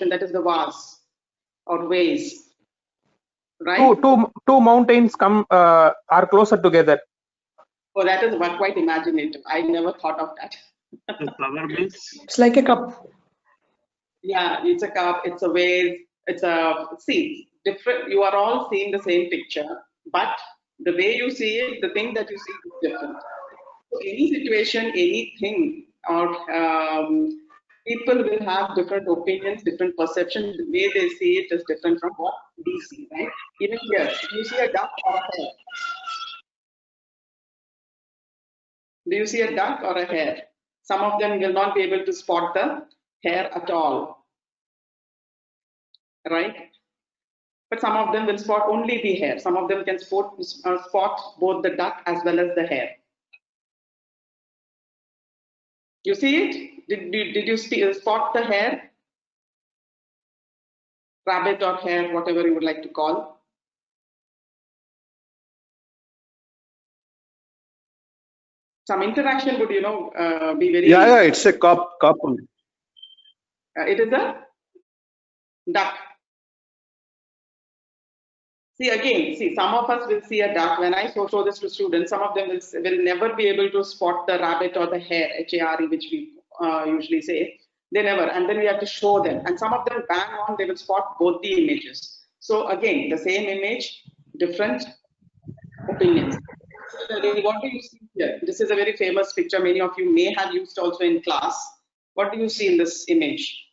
that is the vase or vase, right? Two mountains are closer together. Oh, that is quite imaginative. I never thought of that. It's like a cup. Yeah, it's a cup, it's a vase, it's a, see, different, you are all seeing the same picture, but the way you see it, the thing that you see is different. So any situation, anything, or people will have different opinions, different perceptions. The way they see it is different from what we see, right? Even here, you see a duck or a hare. Do you see a duck or a hare? Some of them will not be able to spot the hare at all, right? But some of them will spot only the hare. Some of them can spot both the duck as well as the hare. You see it? Did you spot the hare? Rabbit or hare, whatever you would like to call. Some interaction would, be very. Yeah, it's a cup. It is a duck. See again, some of us will see a duck. When I show this to students, some of them will never be able to spot the rabbit or the hare, H-A-R-E, which we usually say. They never, and then we have to show them. And some of them bang on, they will spot both the images. So again, the same image, different opinions. What do you see here? This is a very famous picture. Many of you may have used also in class. What do you see in this image?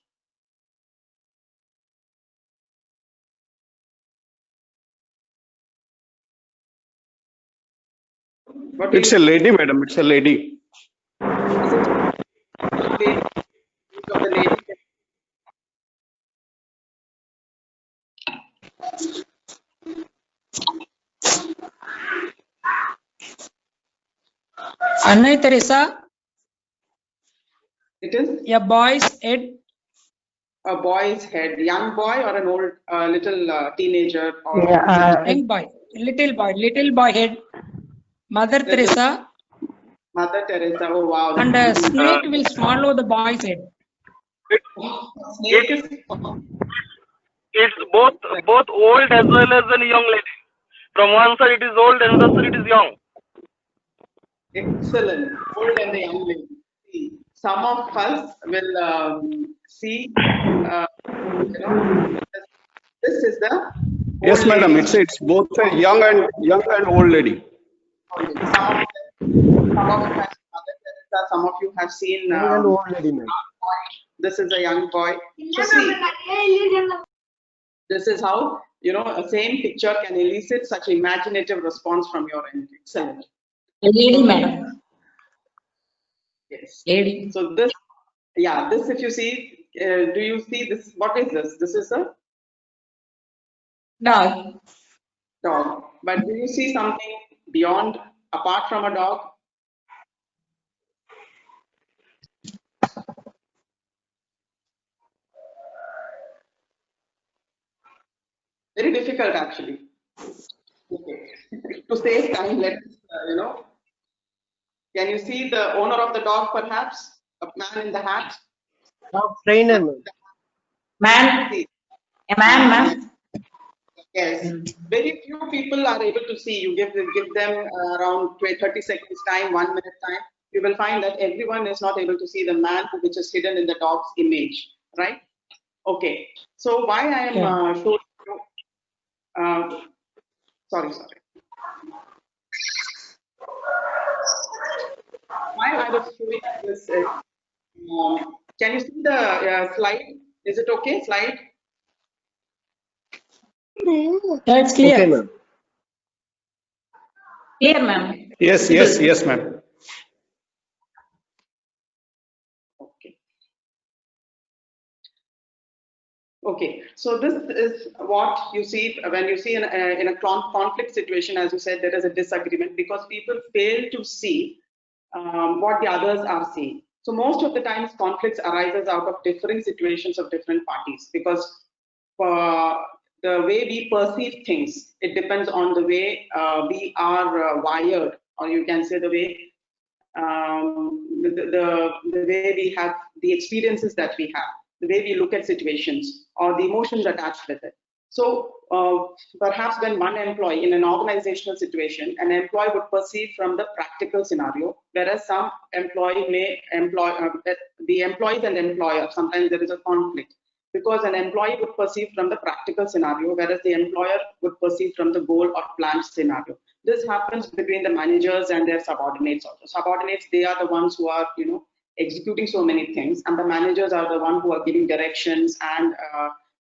It's a lady, madam. It's a lady. Is it lady? Of the lady? Anna Teresa. It is A boy's head. a boy's head, young boy or an old little teenager? Or Young boy, little boy head. Mother Teresa. Mother Teresa. Oh wow! And a snake will swallow the boy's head. Snake is. It's both old as well as a young lady. From one side it is old, and another side it is young. Excellent. Old and the young lady. See, some of us will see. This is the. Yes, madam. It's both a young and old lady. Some of you have Mother Teresa. Some of you have seen. Old lady, man. This is a young boy. So see, this is how a same picture can elicit such imaginative response from your end. Excellent. Lady, madam. Yes. Lady. So this, yeah, this if you see, do you see this? What is this? This is a Dog. dog. But do you see something beyond, apart from a dog? Very difficult, actually. Okay. To save time, let's Can you see the owner of the dog, perhaps? A man in the hat? Dog trainer. Man. A man, ma'am. Yes. Very few people are able to see. You give them around 30 seconds time, 1 minute time. You will find that everyone is not able to see the man which is hidden in the dog's image, right? Okay. So why I am showing you, sorry. Why I was showing this is, can you see the slide? Is it okay? Slide? That's clear. Okay, ma'am. Clear, ma'am. Yes, ma'am. Okay, so this is what you see when you see in a conflict situation. As you said, there is a disagreement because people fail to see what the others are seeing. So most of the times conflicts arises out of differing situations of different parties, because the way we perceive things, it depends on the way we are wired, or you can say the way the way we have the experiences that we have. the way we look at situations, or the emotions attached with it. So perhaps when one employee in an organizational situation, an employee would perceive from the practical scenario, whereas some employee may employ, the employees and employer, sometimes there is a conflict, because an employee would perceive from the practical scenario, whereas the employer would perceive from the goal or planned scenario. This happens between the managers and their subordinates also. Subordinates, they are the ones who are, executing so many things, and the managers are the ones who are giving directions, and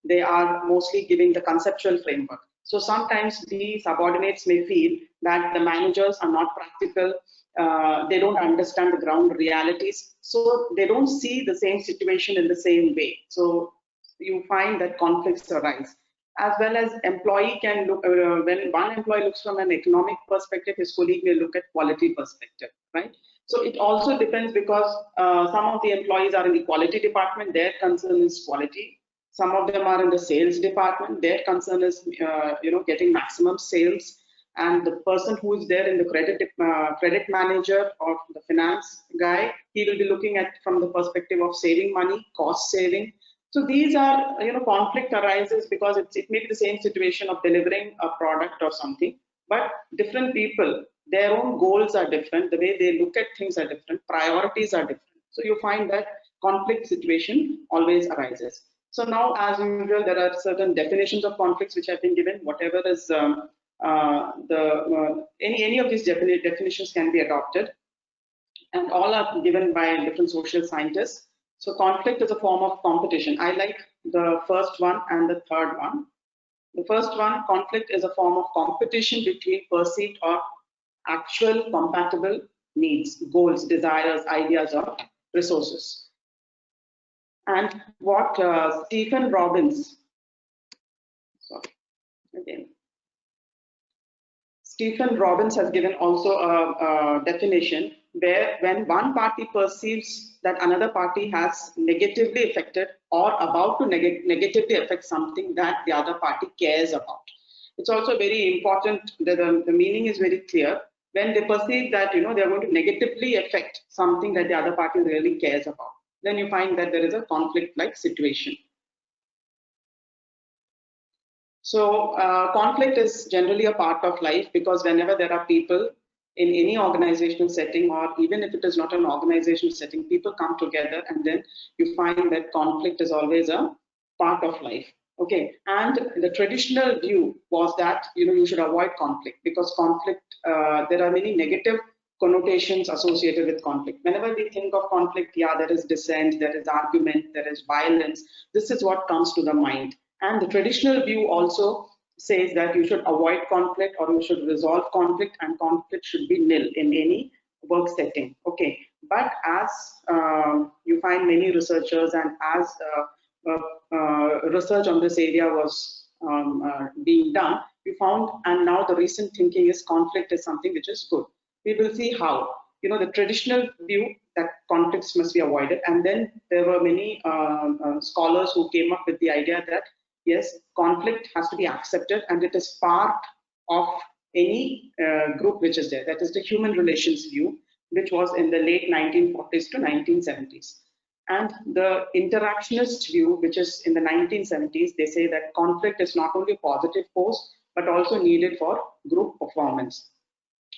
they are mostly giving the conceptual framework. So sometimes the subordinates may feel that the managers are not practical, they don't understand the ground realities, so they don't see the same situation in the same way. So you find that conflicts arise. As well as employee can look, when one employee looks from an economic perspective, his colleague may look at quality perspective, right? So it also depends, because some of the employees are in the quality department, their concern is quality. Some of them are in the sales department, their concern is getting maximum sales. And the person who is there in the credit manager or the finance guy, he will be looking at from the perspective of saving money, cost saving. So these are, conflict arises because it may be the same situation of delivering a product or something, but different people, their own goals are different, the way they look at things are different, priorities are different. So you find that conflict situation always arises. So now, as usual, there are certain definitions of conflicts which have been given. Whatever is any of these definitions can be adopted, and all are given by different social scientists. So conflict is a form of competition. I like the first one and the third one. The first one, conflict is a form of competition between perceived or actual compatible needs, goals, desires, ideas, or resources. And what Stephen Robbins, Stephen Robbins has given also a definition where when one party perceives that another party has negatively affected or about to negatively affect something that the other party cares about. It's also very important that the meaning is very clear. When they perceive that they are going to negatively affect something that the other party really cares about, then you find that there is a conflict-like situation. So conflict is generally a part of life, because whenever there are people in any organizational setting, or even if it is not an organizational setting, people come together, and then you find that conflict is always a part of life. Okay, and the traditional view was that you should avoid conflict, because conflict, there are many negative connotations associated with conflict. Whenever we think of conflict, yeah, there is dissent, there is argument, there is violence. This is what comes to the mind. And the traditional view also says that you should avoid conflict, or you should resolve conflict, and conflict should be nil in any work setting. Okay, but as you find many researchers, and as research on this area was being done, you found, and now the recent thinking is conflict is something which is good. We will see how. The traditional view that conflicts must be avoided, and then there were many scholars who came up with the idea that yes, conflict has to be accepted, and it is part of any group which is there. That is the human relations view, which was in the late 1940s to 1970s. And the interactionist view, which is in the 1970s, they say that conflict is not only a positive force, but also needed for group performance.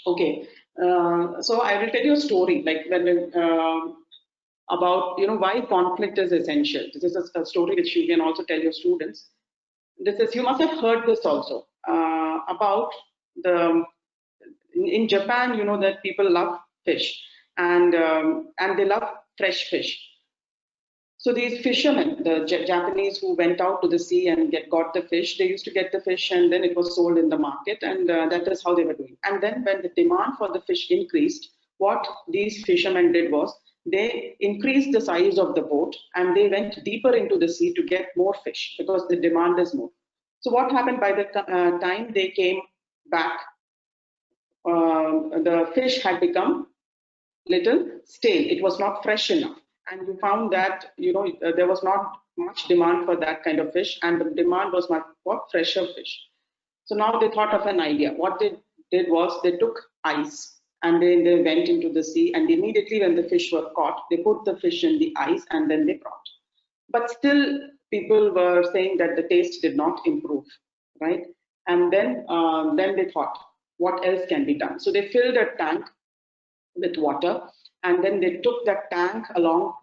Okay, so I will tell you a story, like when about why conflict is essential. This is a story which you can also tell your students. This is, you must have heard this also about in Japan, that people love fish, and they love fresh fish. So these fishermen, the Japanese who went out to the sea and got the fish, they used to get the fish, and then it was sold in the market, and that is how they were doing. And then when the demand for the fish increased, what these fishermen did was they increased the size of the boat, and they went deeper into the sea to get more fish, because the demand is more. So what happened, by the time they came back, the fish had become little stale. It was not fresh enough. And you found that there was not much demand for that kind of fish, and the demand was much for fresher fish. So now they thought of an idea. What they did was they took ice, and then they went into the sea, and immediately when the fish were caught, they put the fish in the ice, and then they brought. but still people were saying that the taste did not improve, right? And then they thought, what else can be done? So they filled a tank with water, and then they took that tank along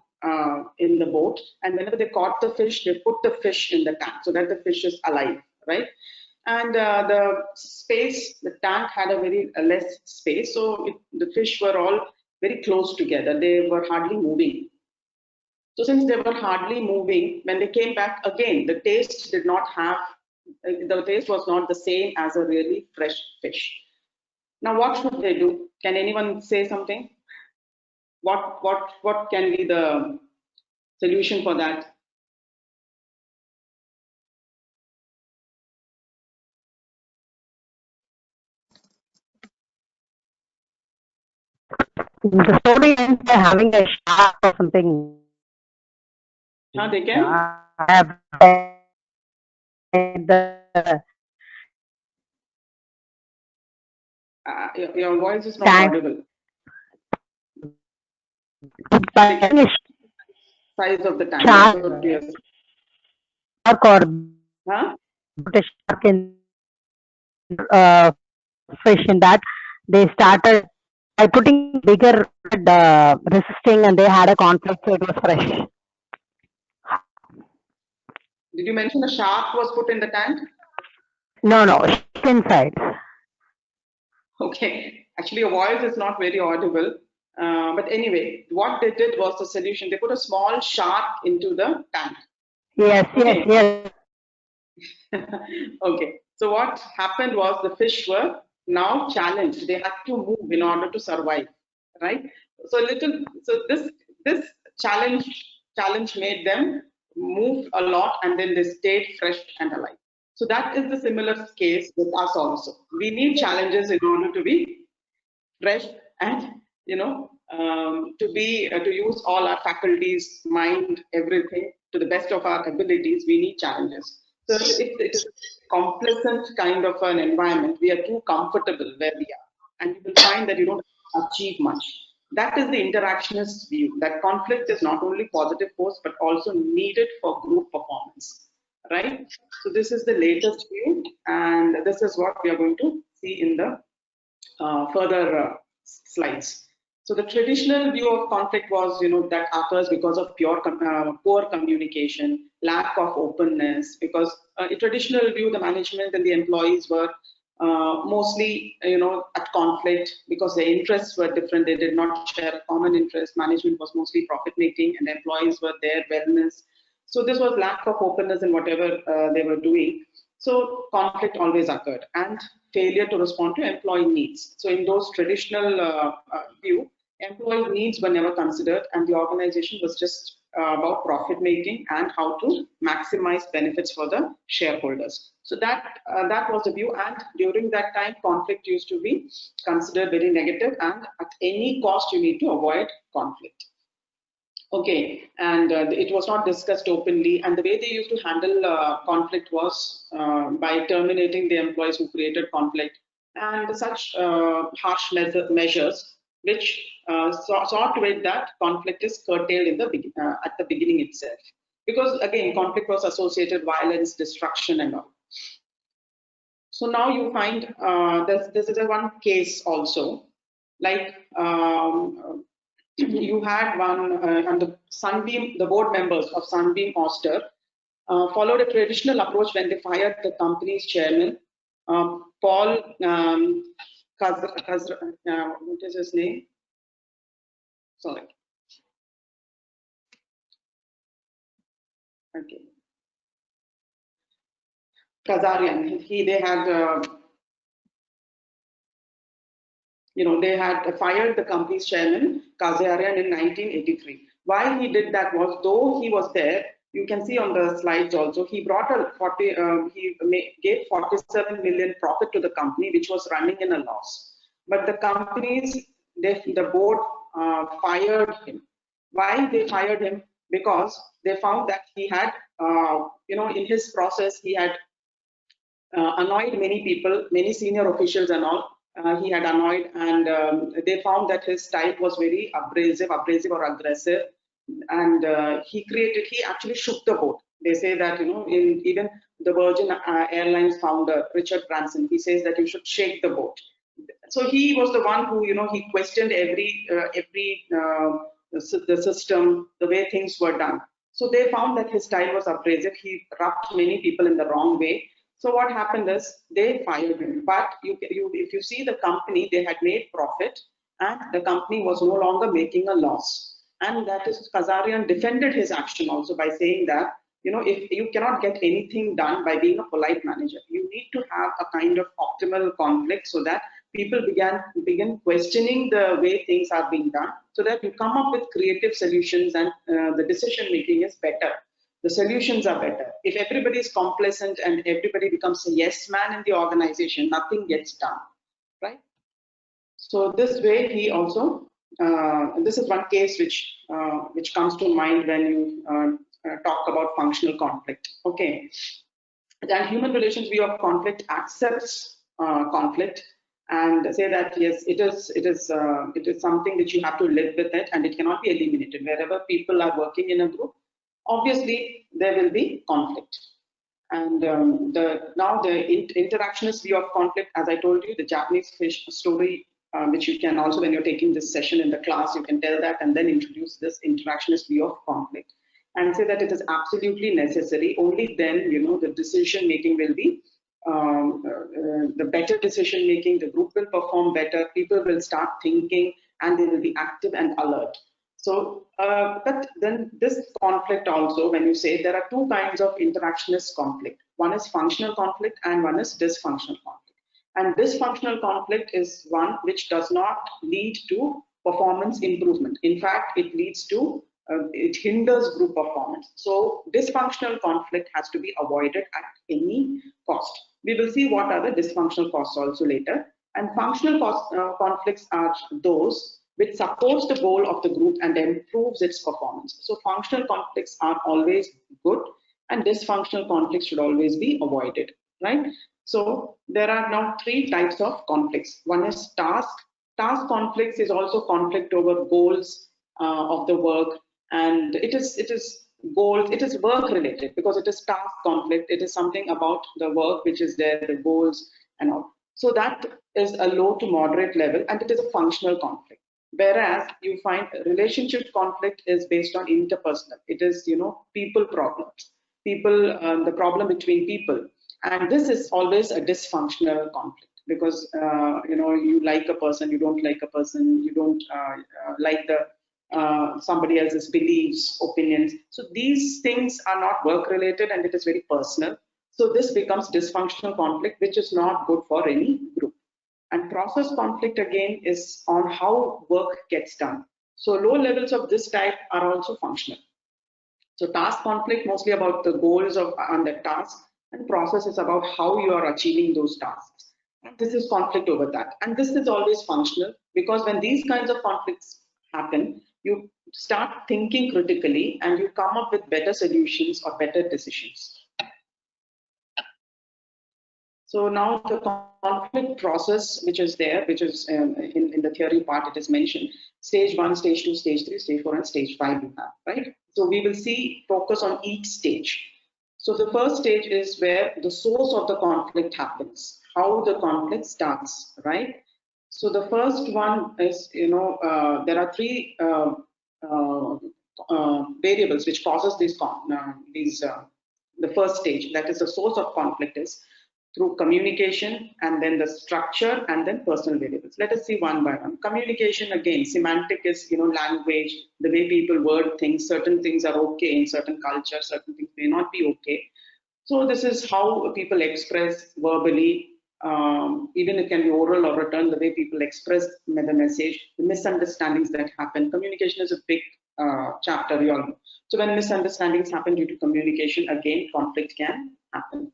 in the boat, and whenever they caught the fish, they put the fish in the tank so that the fish is alive, right? And the tank had a very less space, so the fish were all very close together. They were hardly moving. So since they were hardly moving, when they came back again, the taste was not the same as a really fresh fish. Now, what should they do? Can anyone say something? What can be the solution for that? The story ends by having a shark or something. They can? I have read Your voice is not Tank. audible. the Size of the tank. Shark. That's what you're- shark or Huh? put a shark in fish in that. They started by putting bigger resisting, and they had a conflict, so it was fresh. Did you mention a shark was put in the tank? No, inside. Okay, actually your voice is not very audible. But anyway, what they did was the solution. They put a small shark into the tank. Yes, Okay. yes. Okay, so what happened was the fish were now challenged. They had to move in order to survive, right? So this challenge made them move a lot, and then they stayed fresh and alive. So that is the similar case with us also. We need challenges in order to be fresh and to use all our faculties, mind, everything to the best of our abilities. We need challenges. So if it is complacent kind of an environment, we are too comfortable where we are, and you will find that you don't achieve much. That is the interactionist view, that conflict is not only positive force but also needed for group performance, right? So this is the latest view, and this is what we are going to see in the further slides. So the traditional view of conflict was, that occurs because of poor communication, lack of openness. Because in traditional view, the management and the employees were mostly, at conflict because their interests were different. They did not share a common interest. Management was mostly profit making, and employees were their wellness. So this was lack of openness in whatever they were doing. So conflict always occurred, and failure to respond to employee needs. So in those traditional view, employee needs were never considered, and the organization was just about profit making and how to maximize benefits for the shareholders. So that was the view, and during that time, conflict used to be considered very negative, and at any cost you need to avoid conflict. Okay, and it was not discussed openly, and the way they used to handle conflict was by terminating the employees who created conflict, and such harsh measures which saw to it that conflict is curtailed in at the beginning itself, because again conflict was associated violence, destruction, and all. So now you find this is a one case also, like. You had one, and the board members of Sunbeam Oster followed a traditional approach when they fired the company's chairman, Paul what is his name? Sorry. Okay. Kazarian. They had fired the company's chairman, Kazarian, in 1983. Why he did that was, though he was there, you can see on the slides also, he brought gave 47 million profit to the company, which was running in a loss. But the board fired him. Why they fired him? Because they found that he had, in his process, he had annoyed many people, many senior officials and all. He had annoyed, and they found that his type was very abrasive or aggressive. and he actually shook the boat. They say that, even the Virgin Airlines founder, Richard Branson, he says that you should shake the boat. So he was the one who, he questioned the system, the way things were done. So they found that his style was abrasive. He rubbed many people in the wrong way. So what happened is they fired him. But if you see the company, they had made profit, and the company was no longer making a loss. And that is, Kazarian defended his action also by saying that, if you cannot get anything done by being a polite manager, you need to have a kind of optimal conflict so that people begin questioning the way things are being done, so that you come up with creative solutions, and the decision making is better. The solutions are better. If everybody is complacent and everybody becomes a yes man in the organization, nothing gets done, right? So this way, he also, this is one case which comes to mind when you talk about functional conflict. Okay, then human relations view of conflict accepts conflict and say that yes, it is something which you have to live with it, and it cannot be eliminated. Wherever people are working in a group, obviously there will be conflict. And now the interactionist view of conflict, as I told you, the Japanese fish story, which you can also, when you're taking this session in the class, you can tell that and then introduce this interactionist view of conflict and say that it is absolutely necessary. Only then, the decision making will be the better decision making, the group will perform better, people will start thinking, and they will be active and alert. So, but then this conflict also, when you say there are two kinds of interactionist conflict, one is functional conflict and one is dysfunctional conflict. And dysfunctional conflict is one which does not lead to performance improvement. In fact, it leads to, it hinders group performance. So dysfunctional conflict has to be avoided at any cost. We will see what are the dysfunctional costs also later. And functional conflicts are those which supports the goal of the group and improves its performance. So functional conflicts are always good, and dysfunctional conflicts should always be avoided, right? So there are now three types of conflicts. One is task. Task conflicts is also conflict over goals of the work, and it is goals, it is work related, because it is task conflict. It is something about the work which is there, the goals and all. So that is a low to moderate level, and it is a functional conflict. Whereas you find relationship conflict is based on interpersonal. It is, people problems, the problem between people. And this is always a dysfunctional conflict, because, you like a person, you don't like a person, you don't like somebody else's beliefs, opinions. So these things are not work related, and it is very personal. So this becomes dysfunctional conflict, which is not good for any group. And process conflict again is on how work gets done. So low levels of this type are also functional. So task conflict mostly about the goals on the task, and process is about how you are achieving those tasks. And this is conflict over that. And this is always functional, because when these kinds of conflicts happen, you start thinking critically and you come up with better solutions or better decisions. So now the conflict process, which is there, which is in the theory part, it is mentioned, stage 1, stage 2, stage 3, stage 4, and stage 5 you have, right? So we will focus on each stage. So the first stage is where the source of the conflict happens, how the conflict starts, right? So the first one is, there are three variables which causes the first stage, that is the source of conflict, is through communication, and then the structure, and then personal variables. Let us see one by one. Communication, again, semantic is, language, the way people word things. Certain things are okay in certain cultures, certain things may not be okay. So this is how people express verbally, even it can be oral or written, the way people express the message, the misunderstandings that happen. Communication is a big chapter, you all know. So when misunderstandings happen due to communication, again, conflict can happen.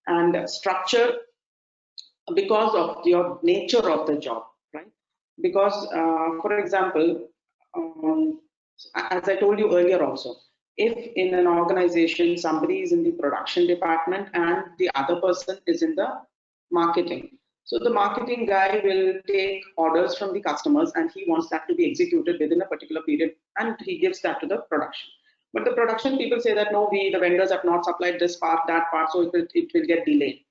And structure, because of your nature of the job, right? Because, for example, as I told you earlier also, if in an organization somebody is in the production department and the other person is in the marketing, So the marketing guy will take orders from the customers and he wants that to be executed within a particular period, and he gives that to the production. But the production people say that no, the vendors have not supplied this part, that part, so it will get delayed.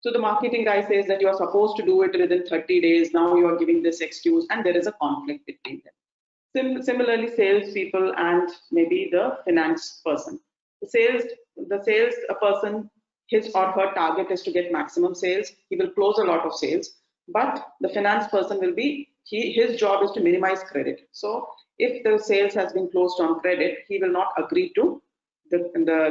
So the marketing guy says that you are supposed to do it within 30 days. Now you are giving this excuse, and there is a conflict between them. Similarly, sales people and maybe the finance person. The sales person, his or her target is to get maximum sales. He will close a lot of sales, but the finance person will be, his job is to minimize credit. So if the sales has been closed on credit, he will not agree to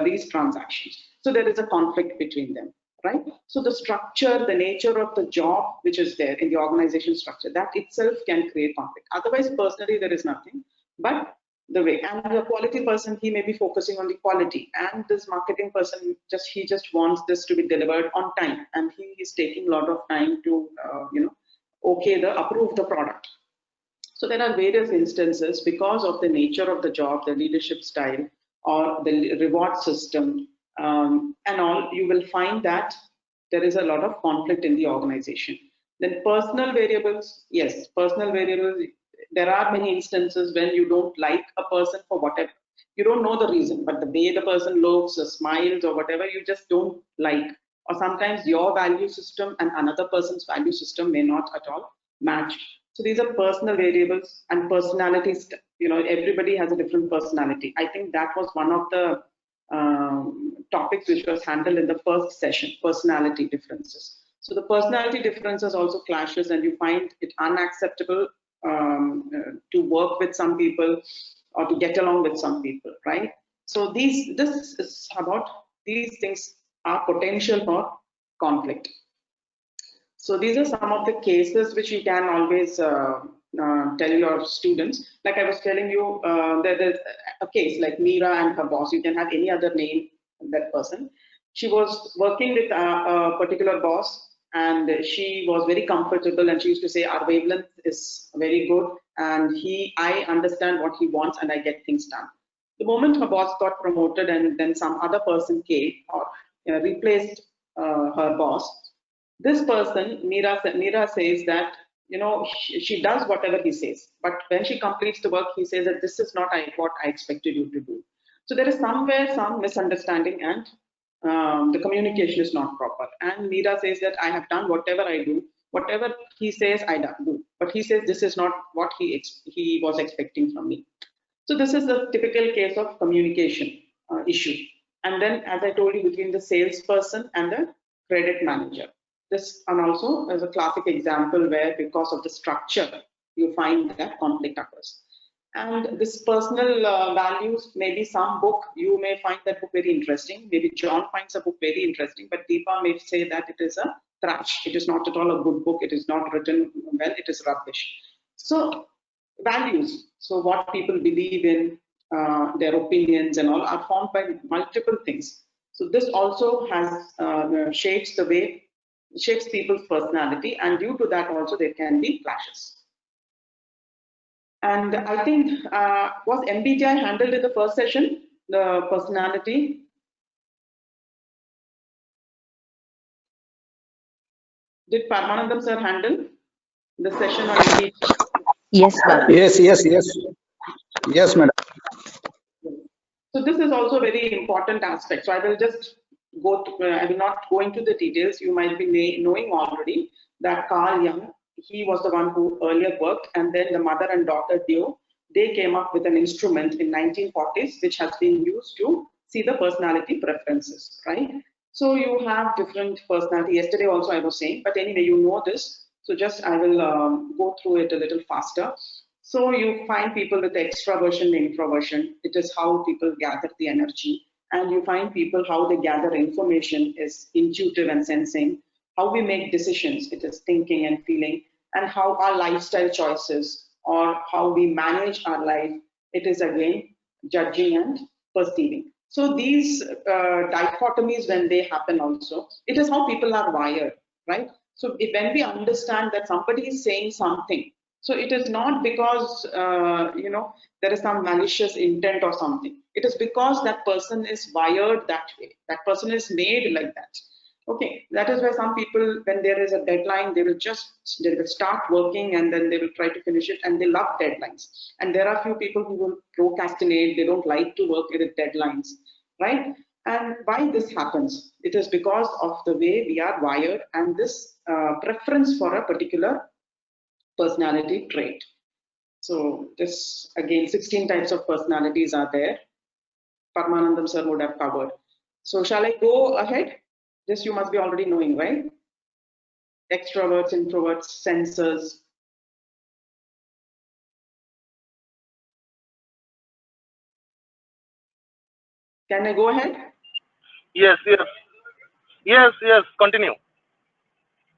these transactions. So there is a conflict between them, right? So the structure, the nature of the job which is there in the organization structure, that itself can create conflict. Otherwise, personally, there is nothing. But the way, and the quality person, he may be focusing on the quality, and this marketing person he just wants this to be delivered on time, and he is taking a lot of time to approve the product. So there are various instances because of the nature of the job, the leadership style, or the reward system, and all. You will find that there is a lot of conflict in the organization. Then personal variables, yes, personal variables. There are many instances when you don't like a person for whatever. You don't know the reason, but the way the person looks or smiles or whatever, you just don't like. Or sometimes your value system and another person's value system may not at all match. So these are personal variables and personalities. Everybody has a different personality. I think that was one of the topics which was handled in the first session, personality differences. So the personality differences also clashes, and you find it unacceptable to work with some people or to get along with some people, right? So this is about, these things are potential for conflict. So these are some of the cases which you can always tell your students. Like I was telling you, there's a case like Meera and her boss. You can have any other name, that person. She was working with a particular boss, and she was very comfortable, and she used to say our wavelength is very good, and I understand what he wants, and I get things done. The moment her boss got promoted and then some other person came or replaced her boss, this person, Meera says that she does whatever he says, but when she completes the work, he says that this is not what I expected you to do. So there is somewhere some misunderstanding, and the communication is not proper. And Meera says that I have done whatever I do, whatever he says I do, but he says this is not what he was expecting from me. So this is the typical case of communication issue. And then, as I told you, between the salesperson and the credit manager. This, and also as a classic example where because of the structure, you find that conflict occurs. And this personal values, maybe some book, you may find that book very interesting. Maybe John finds a book very interesting, but Deepa may say that it is a trash. It is not at all a good book. It is not written well. It is rubbish. So values, so what people believe in, their opinions and all are formed by multiple things. So this also has shapes people's personality, and due to that also there can be clashes. And I think, was MBTI handled in the first session, the personality? Did Paramanandam sir handle the session on MBTI? Yes, ma'am. Yes, madam. So this is also a very important aspect. So I will just I will not go into the details. You might be knowing already that Carl Jung, he was the one who earlier worked, and then the mother and daughter duo, they came up with an instrument in 1940s which has been used to see the personality preferences, right? So you have different personality. Yesterday also I was saying, but anyway, you know this. So just I will go through it a little faster. So you find people with extraversion and introversion. It is how people gather the energy. And you find people how they gather information is intuitive and sensing. How we make decisions, it is thinking and feeling. And how our lifestyle choices or how we manage our life, it is again judging and perceiving. So these dichotomies, when they happen also, it is how people are wired, right? So when we understand that somebody is saying something, so it is not because there is some malicious intent or something. It is because that person is wired that way. That person is made like that. Okay, that is why some people, when there is a deadline, they will start working and then they will try to finish it, and they love deadlines. And there are few people who will procrastinate, they don't like to work with deadlines, right? And why this happens? It is because of the way we are wired and this preference for a particular personality trait. So this, again, 16 types of personalities are there. Parmanandam sir would have covered. So shall I go ahead? This you must be already knowing, right? Extroverts, introverts, sensors. Can I go ahead? Yes, yes. Yes, yes, continue.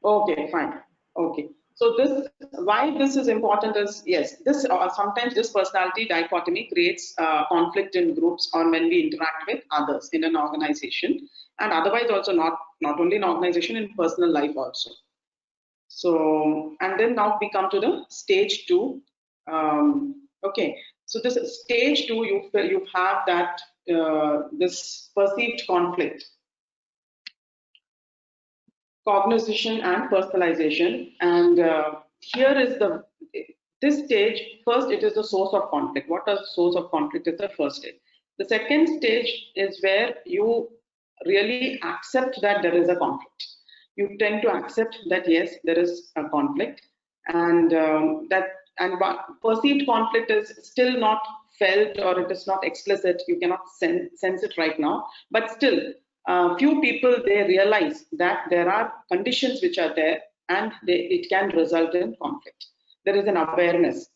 Okay, fine. Okay. So this, why this is important is, yes, this sometimes this personality dichotomy creates conflict in groups or when we interact with others in an organization, and otherwise also not only in organization, in personal life also. So, and then now we come to the stage 2. Okay, so this stage 2, you have that this perceived conflict, cognition and personalization. And here is this stage. First, it is the source of conflict. What is the source of conflict is the first stage. The second stage is where you really accept that there is a conflict. You tend to accept that yes, there is a conflict, and perceived conflict is still not felt, or it is not explicit. You cannot sense it right now, but still few people, they realize that there are conditions which are there and it can result in conflict. There is an awareness,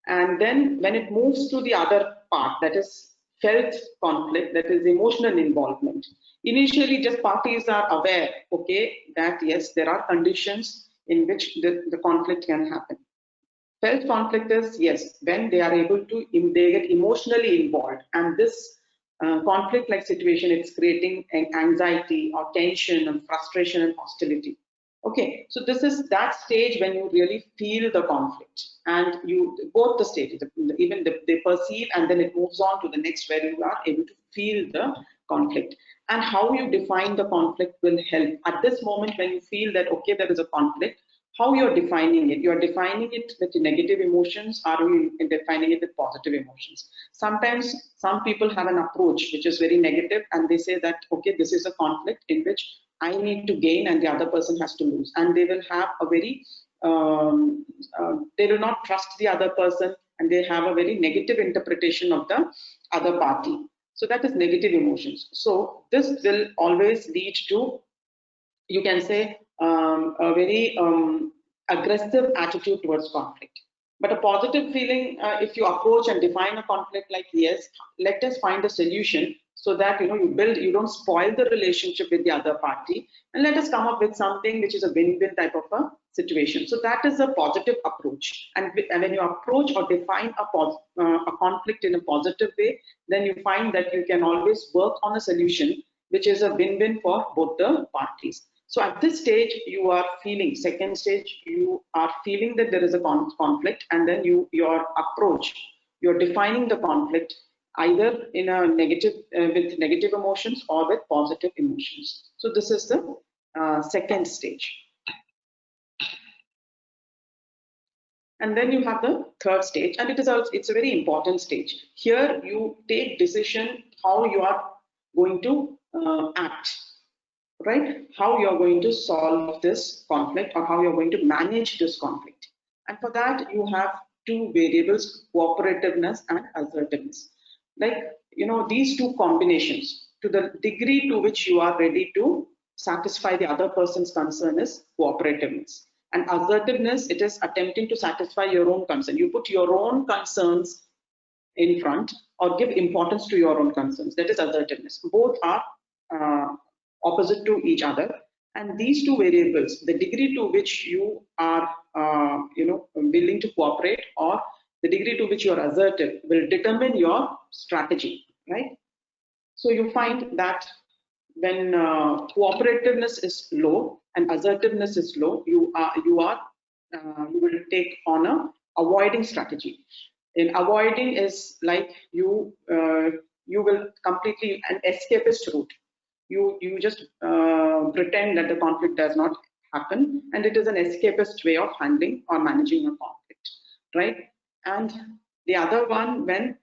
and then when it moves to the other part, that is felt conflict, that is emotional involvement. Initially, just parties are aware, okay, that yes, there are conditions in which the conflict can happen. Felt conflict is, yes, when they are able to, they get emotionally involved, and this conflict like situation, it's creating anxiety or tension and frustration and hostility. Okay, so this is that stage when you really feel the conflict, and you both the stages, even they perceive, and then it moves on to the next where you are able to feel the conflict. And how you define the conflict will help. At this moment when you feel that okay, there is a conflict, how you're defining it. You're defining it with negative emotions, or are you defining it with positive emotions? Sometimes some people have an approach which is very negative, and they say that okay, this is a conflict in which I need to gain and the other person has to lose, and they will have a very they will not trust the other person, and they have a very negative interpretation of the other party. So that is negative emotions. So this will always lead to, you can say, a very aggressive attitude towards conflict. But a positive feeling, if you approach and define a conflict like, yes, let us find a solution so that you don't spoil the relationship with the other party, and let us come up with something which is a win-win type of a situation. So that is a positive approach. And when you approach or define a conflict in a positive way, then you find that you can always work on a solution which is a win-win for both the parties. So at this stage, you are feeling, second stage, you are feeling that there is a conflict, and then your approach, you're defining the conflict either in a negative, with negative emotions or with positive emotions. So this is the second stage. And then you have the third stage, and it's a very important stage. Here you take decision how you are going to act. Right? How you're going to solve this conflict, or how you're going to manage this conflict. And for that, you have two variables, cooperativeness and assertiveness. Like, these two combinations, to the degree to which you are ready to satisfy the other person's concern is cooperativeness. And assertiveness, it is attempting to satisfy your own concern. You put your own concerns in front, or give importance to your own concerns. That is assertiveness. Both are opposite to each other, and these two variables, the degree to which you are willing to cooperate, or the degree to which you are assertive, will determine your strategy, right? So you find that when cooperativeness is low and assertiveness is low, you will take on a avoiding strategy. In avoiding is like you will completely an escapist route. you just pretend that the conflict does not happen, and it is an escapist way of handling or managing a conflict, right? And the other one, when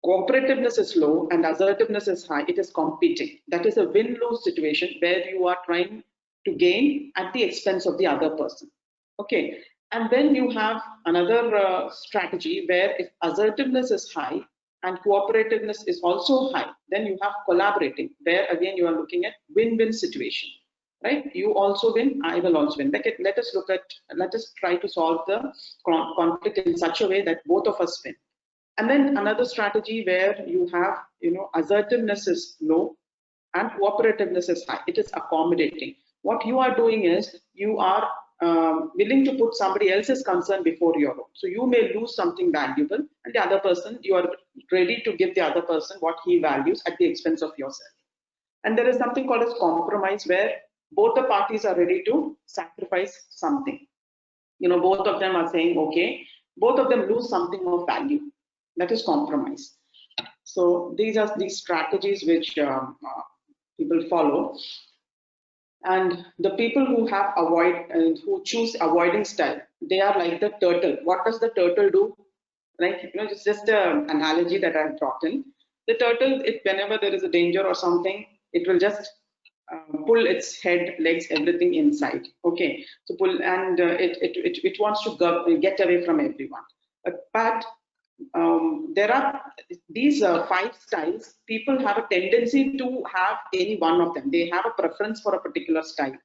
cooperativeness is low and assertiveness is high, it is competing. That is a win-lose situation where you are trying to gain at the expense of the other person. Okay, and then you have another strategy where if assertiveness is high and cooperativeness is also high, then you have collaborating, where again you are looking at win-win situation, right? You also win, I will also win. Let us try to solve the conflict in such a way that both of us win. And then another strategy where you have, assertiveness is low and cooperativeness is high. It is accommodating. What you are doing is you are willing to put somebody else's concern before your own. So you may lose something valuable, and the other person, you are ready to give the other person what he values at the expense of yourself. And there is something called as compromise, where both the parties are ready to sacrifice something. Both of them are saying, okay, both of them lose something of value. That is compromise. So these are these strategies which people follow. And the people who have who choose avoiding style, they are like the turtle. What does the turtle do? Like, it's just an analogy that I've brought in. The turtle, whenever there is a danger or something, it will just pull its head, legs, everything inside. Okay, so pull, and it wants to get away from everyone. But there are these 5 styles. People have a tendency to have any one of them. They have a preference for a particular style,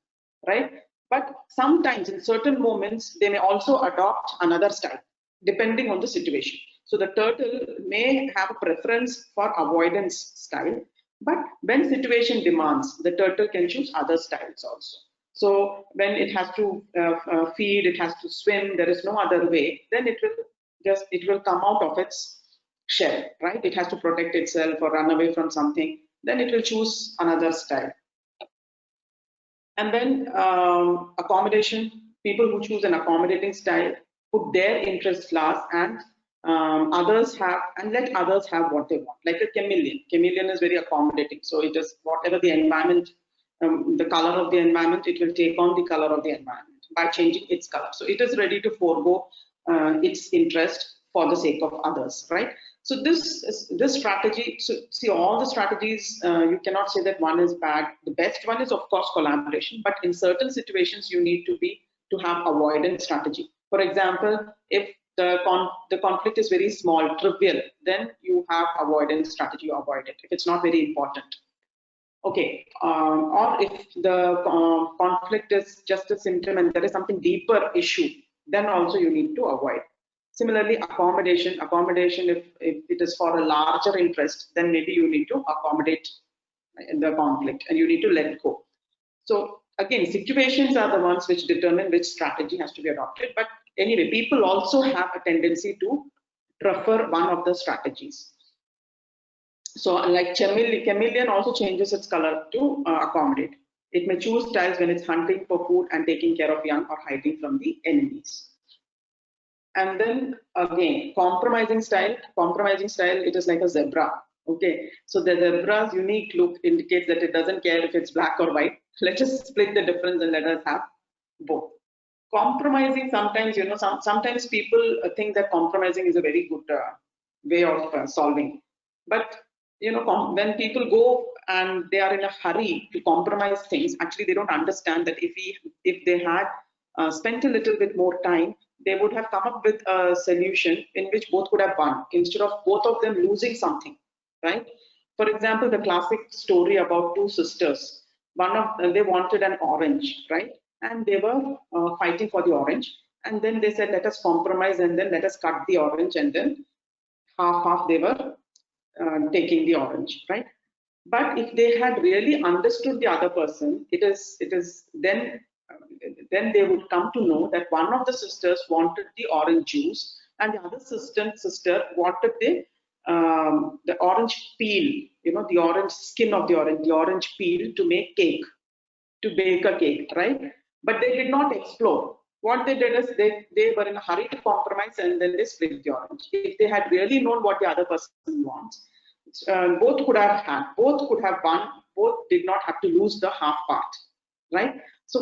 right? But sometimes in certain moments, they may also adopt another style, depending on the situation. So the turtle may have a preference for avoidance style, but when situation demands, the turtle can choose other styles also. So when it has to feed, it has to swim, there is no other way, then it will come out of its shell, right? It has to protect itself or run away from something, then it will choose another style. And then accommodation, people who choose an accommodating style put their interests last, and let others have what they want. Like a chameleon. Chameleon is very accommodating. So it is whatever the environment, the color of the environment, it will take on the color of the environment by changing its color. So it is ready to forego its interest for the sake of others, right? So this strategy, so see, all the strategies, you cannot say that one is bad. The best one is, of course, collaboration, but in certain situations you need to have avoidance strategy. For example, if the conflict is very small, trivial, then you have avoidance strategy, you avoid it if it's not very important. Okay, or if the conflict is just a symptom and there is something deeper issue, then also you need to avoid. Similarly, accommodation, if it is for a larger interest, then maybe you need to accommodate the conflict and you need to let go. So again, situations are the ones which determine which strategy has to be adopted. But anyway, people also have a tendency to prefer one of the strategies. So like chameleon also changes its color to accommodate. It may choose styles when it's hunting for food and taking care of young or hiding from the enemies. And then again, compromising style, it is like a zebra. Okay, so the zebra's unique look indicates that it doesn't care if it's black or white. Let's just split the difference and let us have both. Compromising, sometimes, sometimes people think that compromising is a very good way of solving. But, when people go and they are in a hurry to compromise things, actually they don't understand that if they had spent a little bit more time, they would have come up with a solution in which both could have won, instead of both of them losing something, right? For example, the classic story about 2 sisters. One of them, they wanted an orange, right? And they were fighting for the orange. And then they said, let us compromise and then let us cut the orange, and then half they were taking the orange, right? But if they had really understood the other person, it is then they would come to know that one of the sisters wanted the orange juice and the other sister wanted the orange peel, the orange skin of the orange peel to make cake, to bake a cake, right? But they did not explore. What they did is they were in a hurry to compromise, and then they split the orange. If they had really known what the other person wants, both could have won both did not have to lose the half part, right? So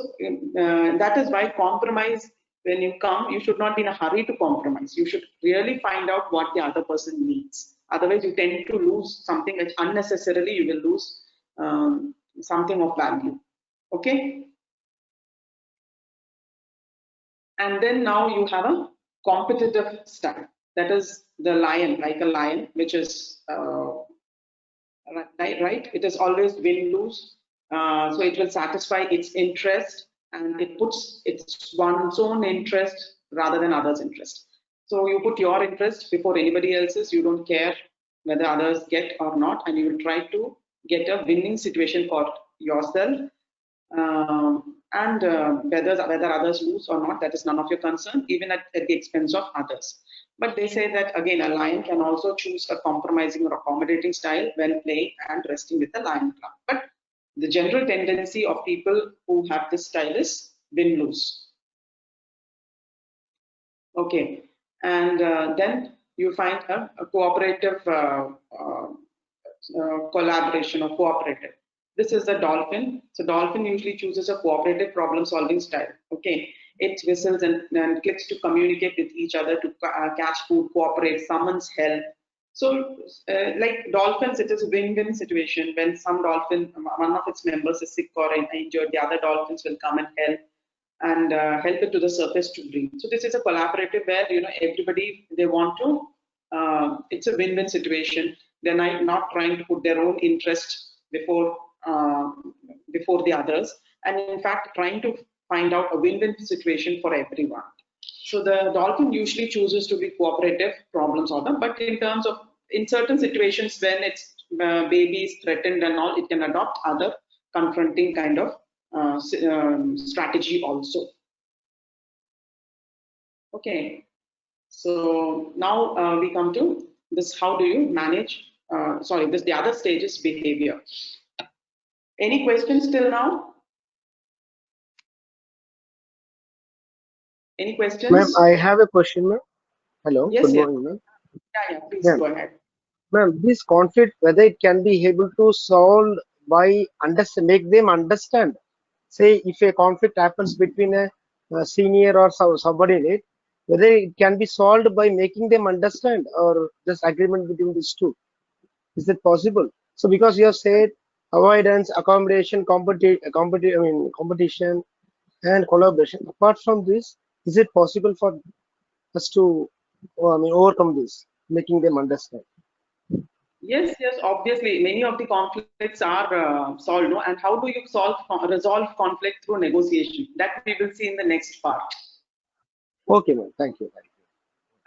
that is why compromise, when you come, you should not be in a hurry to compromise. You should really find out what the other person needs. Otherwise, you tend to lose something which unnecessarily you will lose something of value. Okay. And then now you have a competitive style. That is the lion, like a lion, which is right. It is always win-lose. So it will satisfy its interest, and it puts its one's own interest rather than others' interest. So you put your interest before anybody else's. You don't care whether others get or not, and you will try to get a winning situation for yourself. Whether others lose or not, that is none of your concern, even at the expense of others. But they say that again, a lion can also choose a compromising or accommodating style when playing and resting with the lion club. But the general tendency of people who have this style is win-lose. Okay, and then you find a cooperative collaboration or cooperative. This is the dolphin. So dolphin usually chooses a cooperative problem-solving style. Okay, it whistles and clicks to communicate with each other, to catch food, cooperate, summons help. So like dolphins, it is a win-win situation. When some dolphin, one of its members is sick or injured, the other dolphins will come and help it to the surface to breathe. So this is a collaborative where, you know, everybody, they want to, it's a win-win situation. They're not trying to put their own interest before the others, and in fact trying to find out a win-win situation for everyone. So the dolphin usually chooses to be cooperative problem solver, but in certain situations when its baby is threatened and all, it can adopt other confronting kind of strategy also. Okay, so now we come to this: how do you manage? The other stage is behavior. Any questions till now? Any questions? Ma'am, I have a question, ma'am. Hello, Yes, good yes. morning, ma'am. Yeah, please Ma'am. go ahead. Ma'am, this conflict, whether it can be able to solve by make them understand. Say, if a conflict happens between a senior or subordinate, whether it can be solved by making them understand or just agreement between these two. Is that possible? So, because you have said avoidance, accommodation, competition, and collaboration. Apart from this, is it possible for us to overcome this, making them understand? Yes, obviously, many of the conflicts are solved, no? And how do you resolve conflict through negotiation? That we will see in the next part. Okay, ma'am. Thank you.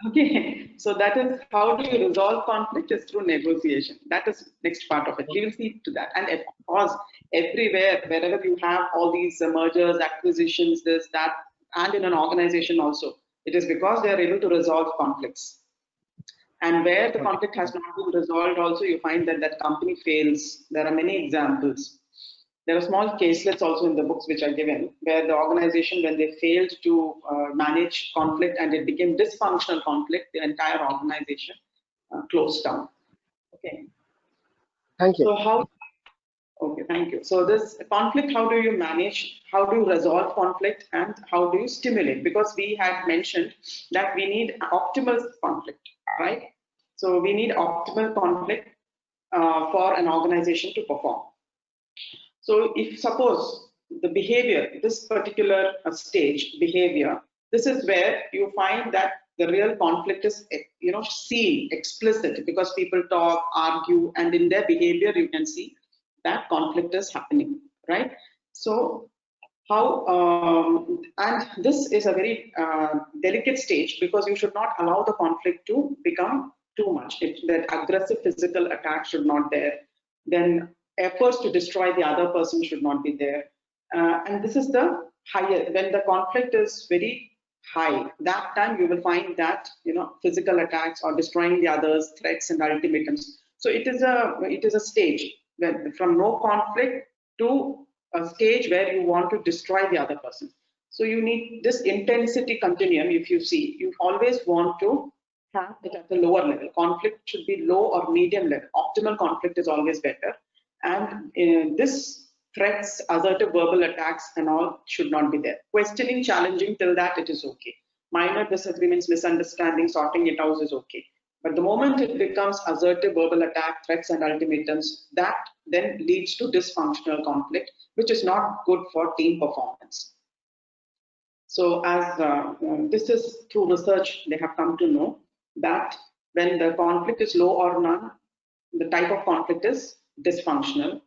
Okay, so that is how do you resolve conflict is through negotiation. That is next part of it. We will see to that. And of course, everywhere, wherever you have all these mergers, acquisitions, this, that, and in an organization also, it is because they are able to resolve conflicts. And where the conflict has not been resolved also, you find that that company fails. There are many examples. There are small caselets also in the books which are given, where the organization, when they failed to manage conflict and it became dysfunctional conflict, the entire organization closed down. Okay. Thank you. So okay, thank you. So this conflict, how do you manage, how do you resolve conflict, and how do you stimulate? Because we had mentioned that we need optimal conflict, right? So we need optimal conflict for an organization to perform. So if suppose the behavior, this particular stage behavior, this is where you find that the real conflict is, you know, seen, explicit, because people talk, argue, and in their behavior you can see that conflict is happening, right? So how, and this is a very delicate stage, because you should not allow the conflict to become too much. If that aggressive physical attack should not there, then efforts to destroy the other person should not be there. And this is the higher, when the conflict is very high, that time you will find that, you know, physical attacks or destroying the others, threats and ultimatums. So it is a stage when, from no conflict to a stage where you want to destroy the other person. So you need this intensity continuum. If you see, you always want to have it at the lower level. Conflict should be low or medium level. Optimal conflict is always better. And this threats, assertive verbal attacks and all should not be there. Questioning, challenging, till that it is okay. Minor disagreements, misunderstanding, sorting it out is okay. But the moment it becomes assertive verbal attack, threats and ultimatums, that then leads to dysfunctional conflict, which is not good for team performance. So as this is through research, they have come to know that when the conflict is low or none, the type of conflict is dysfunctional.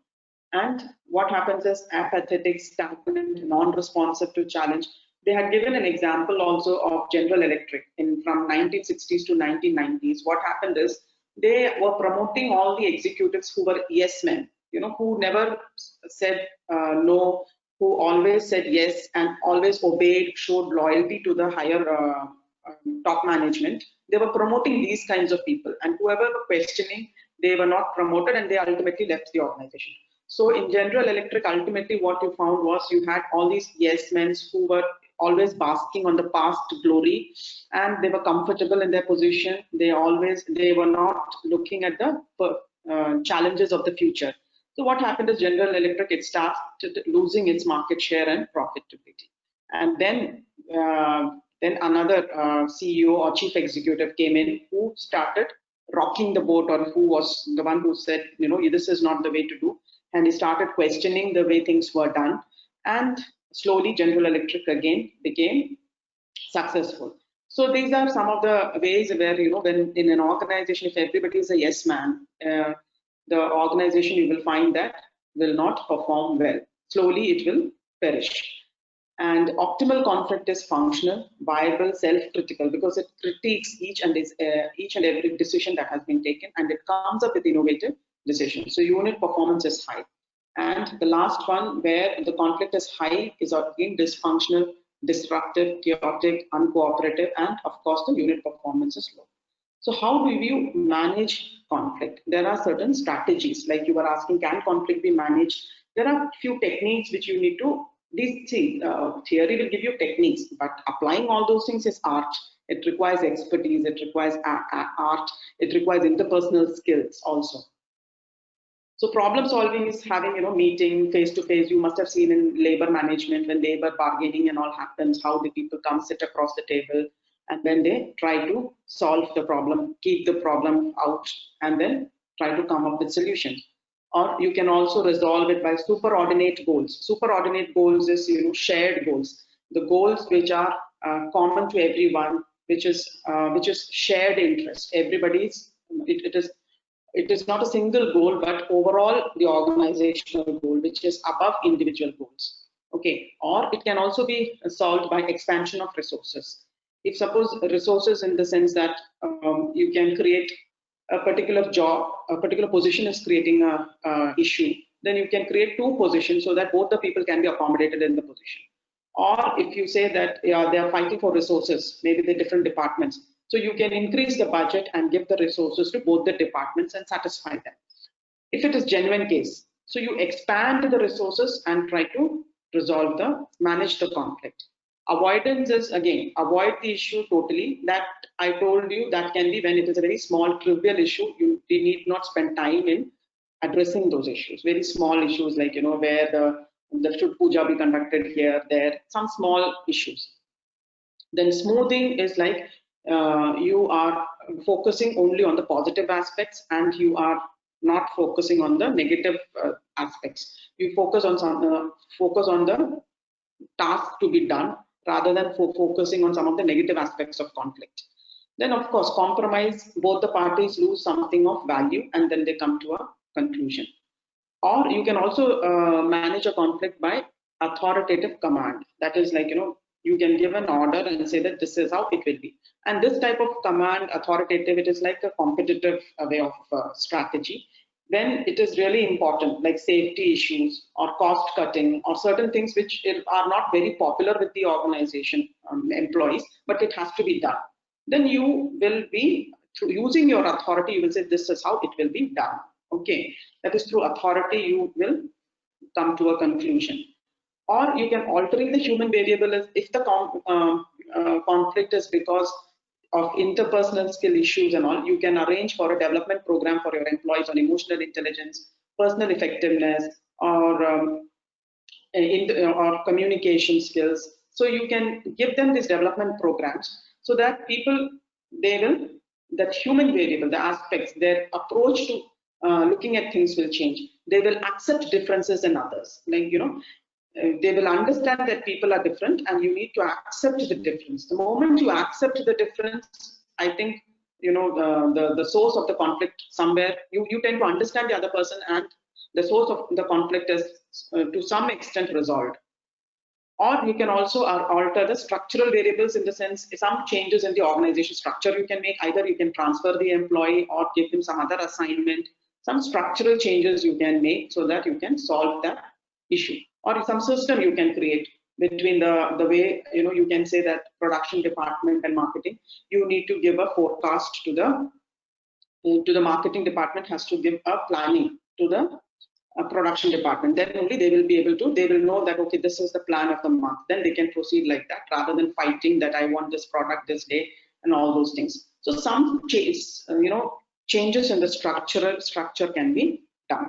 And what happens is apathetic, stagnant, non-responsive to challenge. They had given an example also of General Electric from 1960s to 1990s. What happened is they were promoting all the executives who were yes men, who never said no, who always said yes and always obeyed, showed loyalty to the higher top management. They were promoting these kinds of people, and whoever were questioning, they were not promoted, and they ultimately left the organization. So in General Electric, ultimately what you found was you had all these yes men who were always basking on the past glory, and they were comfortable in their position. They were not looking at the challenges of the future. So what happened is General Electric, it started losing its market share and profitability. And then another CEO or chief executive came in who started rocking the boat, or who was the one who said, this is not the way to do. And he started questioning the way things were done. And slowly General Electric again became successful. So these are some of the ways where, when in an organization, if everybody is a yes man, the organization, you will find that will not perform well. Slowly it will perish. And optimal conflict is functional, viable, self-critical, because it critiques each and every decision that has been taken, and it comes up with innovative decisions. So unit performance is high. And the last one, where the conflict is high, is again dysfunctional, disruptive, chaotic, uncooperative, and of course the unit performance is low. So how do you manage conflict? There are certain strategies, like you were asking, can conflict be managed? There are few techniques which you need to. Theory will give you techniques, but applying all those things is art. It requires expertise, it requires art, it requires interpersonal skills also. So problem solving is having, meeting face to face. You must have seen in labor management when labor bargaining and all happens, how the people come sit across the table, and then they try to solve the problem, keep the problem out, and then try to come up with solutions. Or you can also resolve it by superordinate goals. Superordinate goals is, shared goals, the goals which are common to everyone, which is shared interest. Everybody's, it is not a single goal, but overall the organizational goal, which is above individual goals. Okay, or it can also be solved by expansion of resources. If suppose resources in the sense that you can create a particular job, a particular position is creating a issue, then you can create two positions so that both the people can be accommodated in the position. Or if you say that they are fighting for resources, maybe the different departments, so you can increase the budget and give the resources to both the departments and satisfy them. If it is genuine case, so you expand the resources and try to manage the conflict. Avoidance is, again, avoid the issue totally. That I told you, that can be when it is a very small trivial issue. You need not spend time in addressing those issues. Very small issues, like where the should puja be conducted here, there, some small issues. Then smoothing is like you are focusing only on the positive aspects, and you are not focusing on the negative aspects. You focus on the task to be done, rather than focusing on some of the negative aspects of conflict. Then of course compromise, both the parties lose something of value, and then they come to a conclusion. Or you can also manage a conflict by authoritative command. That is like, you can give an order and say that this is how it will be. And this type of command, authoritative, it is like a competitive way of strategy. Then it is really important, like safety issues or cost cutting or certain things which are not very popular with the organization employees, but it has to be done. Then you will be, through using your authority, you will say this is how it will be done. Okay, that is through authority you will come to a conclusion. Or you can altering the human variable if the conflict is because of interpersonal skill issues and all. You can arrange for a development program for your employees on emotional intelligence, personal effectiveness, or or communication skills. So you can give them these development programs so that people, that human variable, the aspects, their approach to looking at things will change. They will accept differences in others. Like, they will understand that people are different and you need to accept the difference. The moment you accept the difference, I think, the source of the conflict somewhere, you tend to understand the other person, and the source of the conflict is to some extent resolved. Or you can also alter the structural variables, in the sense some changes in the organization structure you can make. Either you can transfer the employee or give him some other assignment. Some structural changes you can make so that you can solve that issue. Or some system you can create between the way, you can say that production department and marketing, you need to give a forecast to the marketing department, has to give a planning to the production department. Then only they will know that, okay, this is the plan of the month. Then they can proceed like that, rather than fighting that I want this product this day and all those things. So some changes in the structure can be done.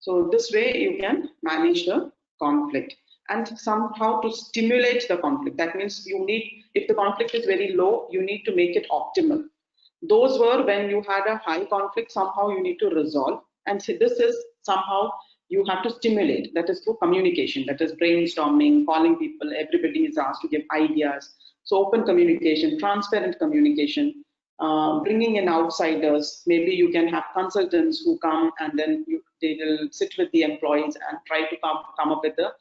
So this way you can manage the conflict and somehow to stimulate the conflict. That means if the conflict is very low, you need to make it optimal. Those were when you had a high conflict, somehow you need to resolve. And so this is somehow you have to stimulate. That is through communication, that is brainstorming, calling people, everybody is asked to give ideas. So open communication, transparent communication, bringing in outsiders. Maybe you can have consultants who come and then they will sit with the employees and try to come up with the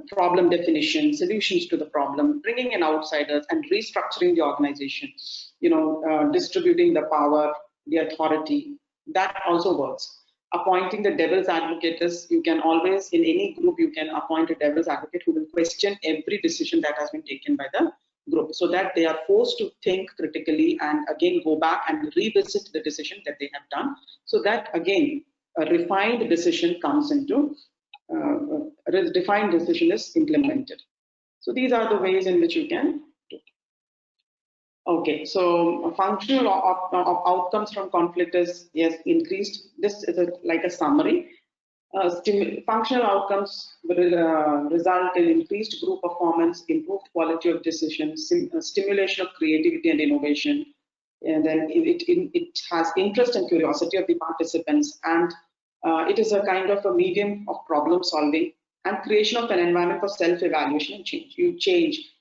problem definition, solutions to the problem, bringing in outsiders and restructuring the organization, distributing the power, the authority. That also works. Appointing the devil's advocate is, you can always, in any group, you can appoint a devil's advocate who will question every decision that has been taken by the group, so that they are forced to think critically and again go back and revisit the decision that they have done, so that again a refined decision comes into, a defined decision is implemented. So these are the ways in which you can do. Okay, so functional outcomes from conflict is, yes, increased. This is like a summary. Functional outcomes will result in increased group performance, improved quality of decisions, stimulation of creativity and innovation, and then it has interest and curiosity of the participants, and it is a kind of a medium of problem solving and creation of an environment for self-evaluation and change.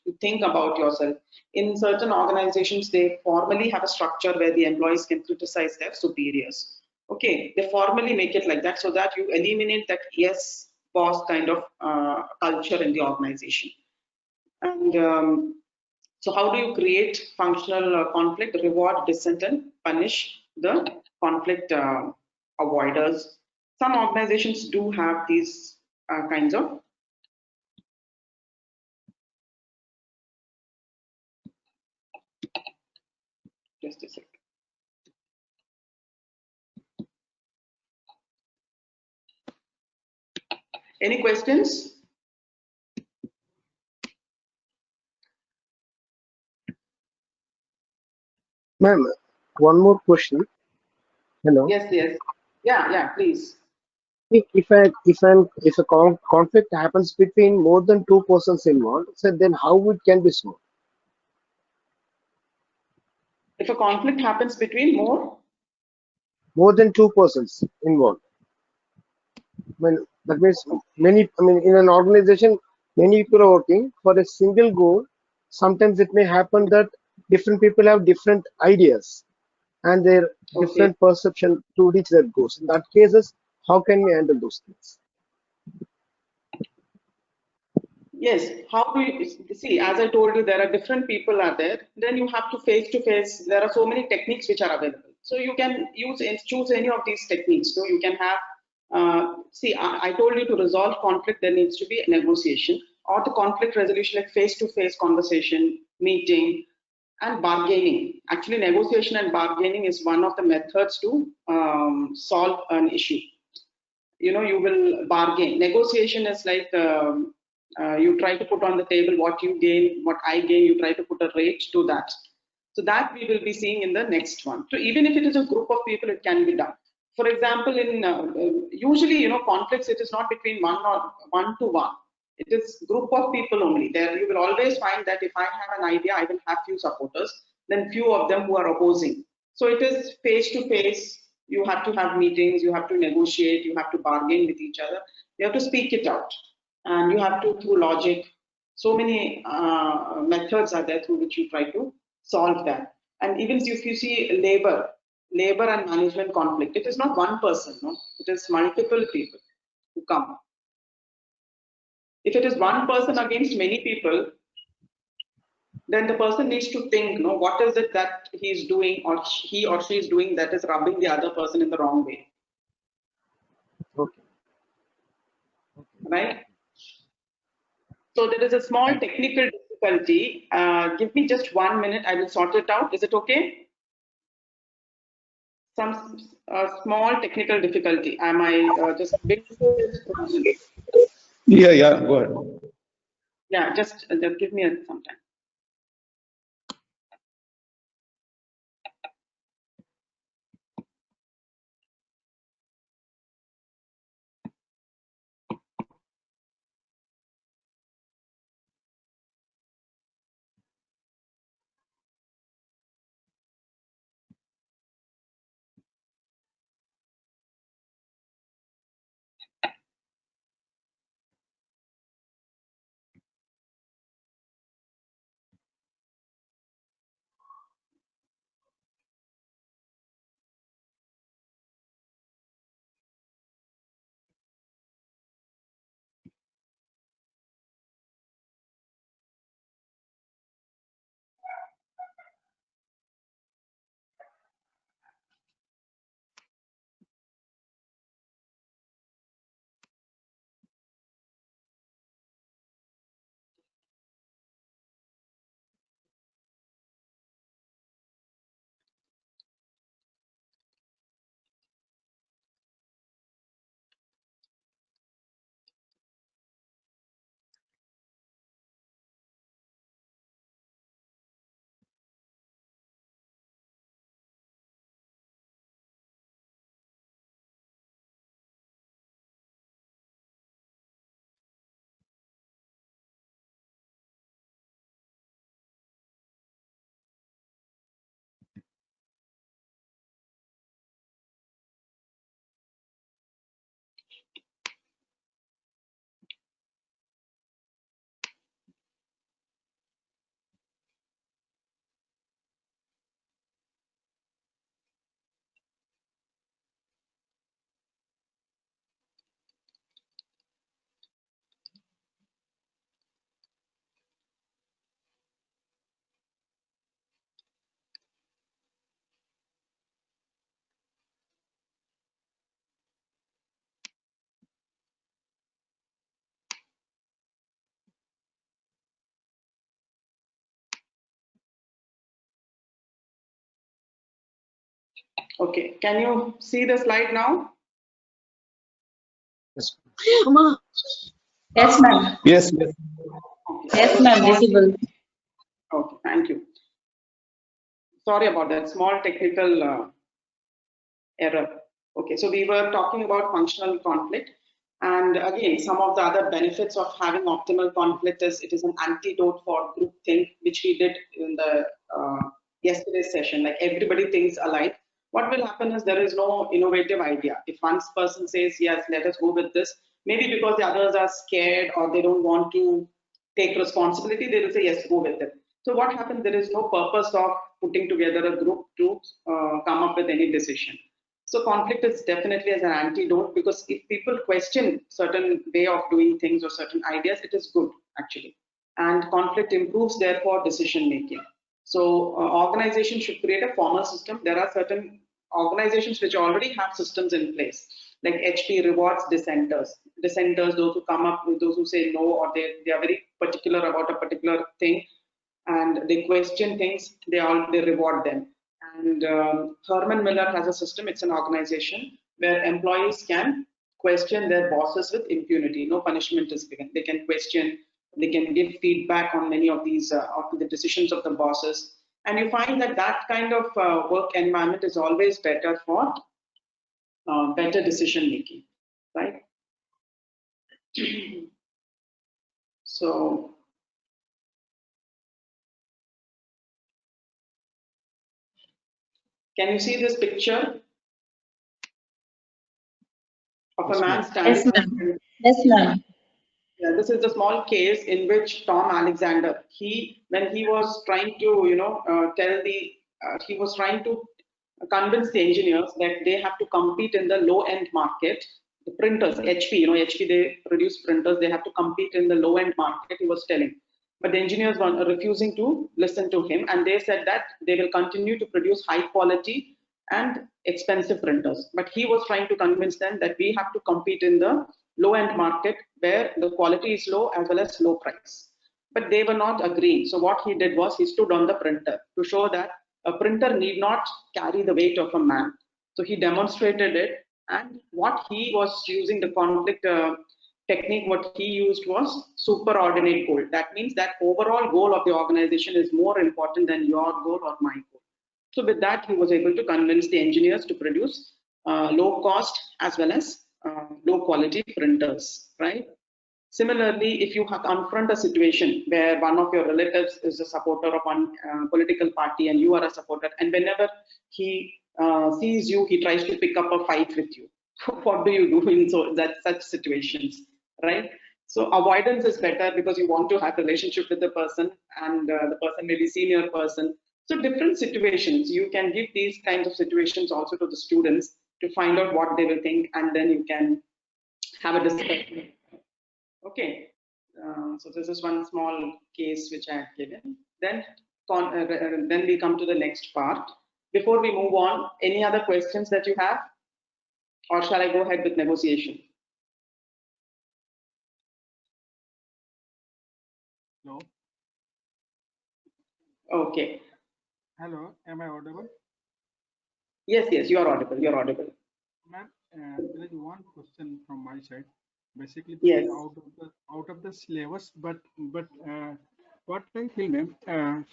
You think about yourself. In certain organizations, they formally have a structure where the employees can criticize their superiors. Okay, they formally make it like that so that you eliminate that yes boss kind of culture in the organization. And so how do you create functional conflict? Reward dissent and punish the conflict avoiders. Some organizations do have these kinds of just a second. Any questions? Ma'am, one more question. Hello. Yes, yes. Yeah, please. If a conflict happens between more than two persons involved, so then how it can be solved? If a conflict happens between More than two persons involved. That means in an organization, many people are working for a single goal. Sometimes it may happen that different people have different ideas and their different perception to reach that goals. In that cases, how can we handle those things? Yes, how do you see? As I told you, there are different people are there. Then you have to face to face. There are so many techniques which are available. So you can choose any of these techniques. So you can have. I told you to resolve conflict, there needs to be a negotiation or the conflict resolution, like face-to-face conversation, meeting, and bargaining. Actually, negotiation and bargaining is one of the methods to solve an issue. You will bargain. Negotiation is like you try to put on the table what you gain, what I gain, you try to put a rate to that. So that we will be seeing in the next one. So even if it is a group of people, it can be done. for example, in usually, conflicts, it is not between one to one. It is group of people only. There you will always find that if I have an idea, I will have few supporters, then few of them who are opposing. So it is face to face. You have to have meetings, you have to negotiate, you have to bargain with each other, you have to speak it out, and you have to, through logic, so many methods are there through which you try to solve that. And even if you see labor and management conflict, it is not one person, no, it is multiple people who come. If it is one person against many people, then the person needs to think, what is it that he is doing or he or she is doing that is rubbing the other person in the wrong way. Okay. Right? So there is a small technical difficulty. Give me just 1 minute, I will sort it out. Is it okay? Some small technical difficulty. Am I just big? Yeah, go ahead. Yeah, just give me some time. Okay, can you see the slide now? Yes. Yes, ma'am. Yes. Okay. Yes, ma'am. Visible. Okay, thank you. Sorry about that small technical error. Okay, so we were talking about functional conflict. And again, some of the other benefits of having optimal conflict is it is an antidote for groupthink, which we did in the yesterday's session. Like everybody thinks alike. What will happen is there is no innovative idea. If one person says, yes, let us go with this, maybe because the others are scared or they don't want to take responsibility, they will say, yes, go with it. So what happens, there is no purpose of putting together a group to come up with any decision. So conflict is definitely as an antidote, because if people question certain way of doing things or certain ideas, it is good actually. And conflict improves therefore decision making. So organizations should create a formal system. There are certain organizations which already have systems in place, like HP rewards dissenters. Dissenters, those who come up with, those who say no, or they are very particular about a particular thing and they question things, they reward them. And Herman Miller has a system, it's an organization where employees can question their bosses with impunity. No punishment is given. They can question, they can give feedback on many of these, of the decisions of the bosses. And you find that that kind of work environment is always better for better decision making, right? So can you see this picture of a man standing? Yes, ma'am. Yes, ma'am. Yeah, this is a small case in which Tom Alexander, when he was trying to, he was trying to convince the engineers that they have to compete in the low-end market. The printers, HP, HP, they produce printers, they have to compete in the low-end market, he was telling. But the engineers were refusing to listen to him, and they said that they will continue to produce high-quality and expensive printers. But he was trying to convince them that we have to compete in the low-end market where the quality is low as well as low price. But they were not agreeing. So what he did was he stood on the printer to show that a printer need not carry the weight of a man. So he demonstrated it, and what he was using, the conflict technique, what he used was superordinate goal. That means that overall goal of the organization is more important than your goal or my goal. So with that, he was able to convince the engineers to produce low cost as well as low quality printers, right? Similarly, if you confront a situation where one of your relatives is a supporter of one political party and you are a supporter, and whenever he sees you, he tries to pick up a fight with you. What do you do in such situations, right? So avoidance is better because you want to have a relationship with the person, and the person may be senior person. So different situations, you can give these kinds of situations also to the students to find out what they will think, and then you can have a discussion. Okay, so this is one small case which I have given. Then we come to the next part. Before we move on, any other questions that you have? Or shall I go ahead with negotiation? Hello. Okay. Hello. Am I audible? Yes, you are audible. You're audible. Ma'am, there is one question from my side. Basically, Yes. out of the syllabus, but what I feel, ma'am,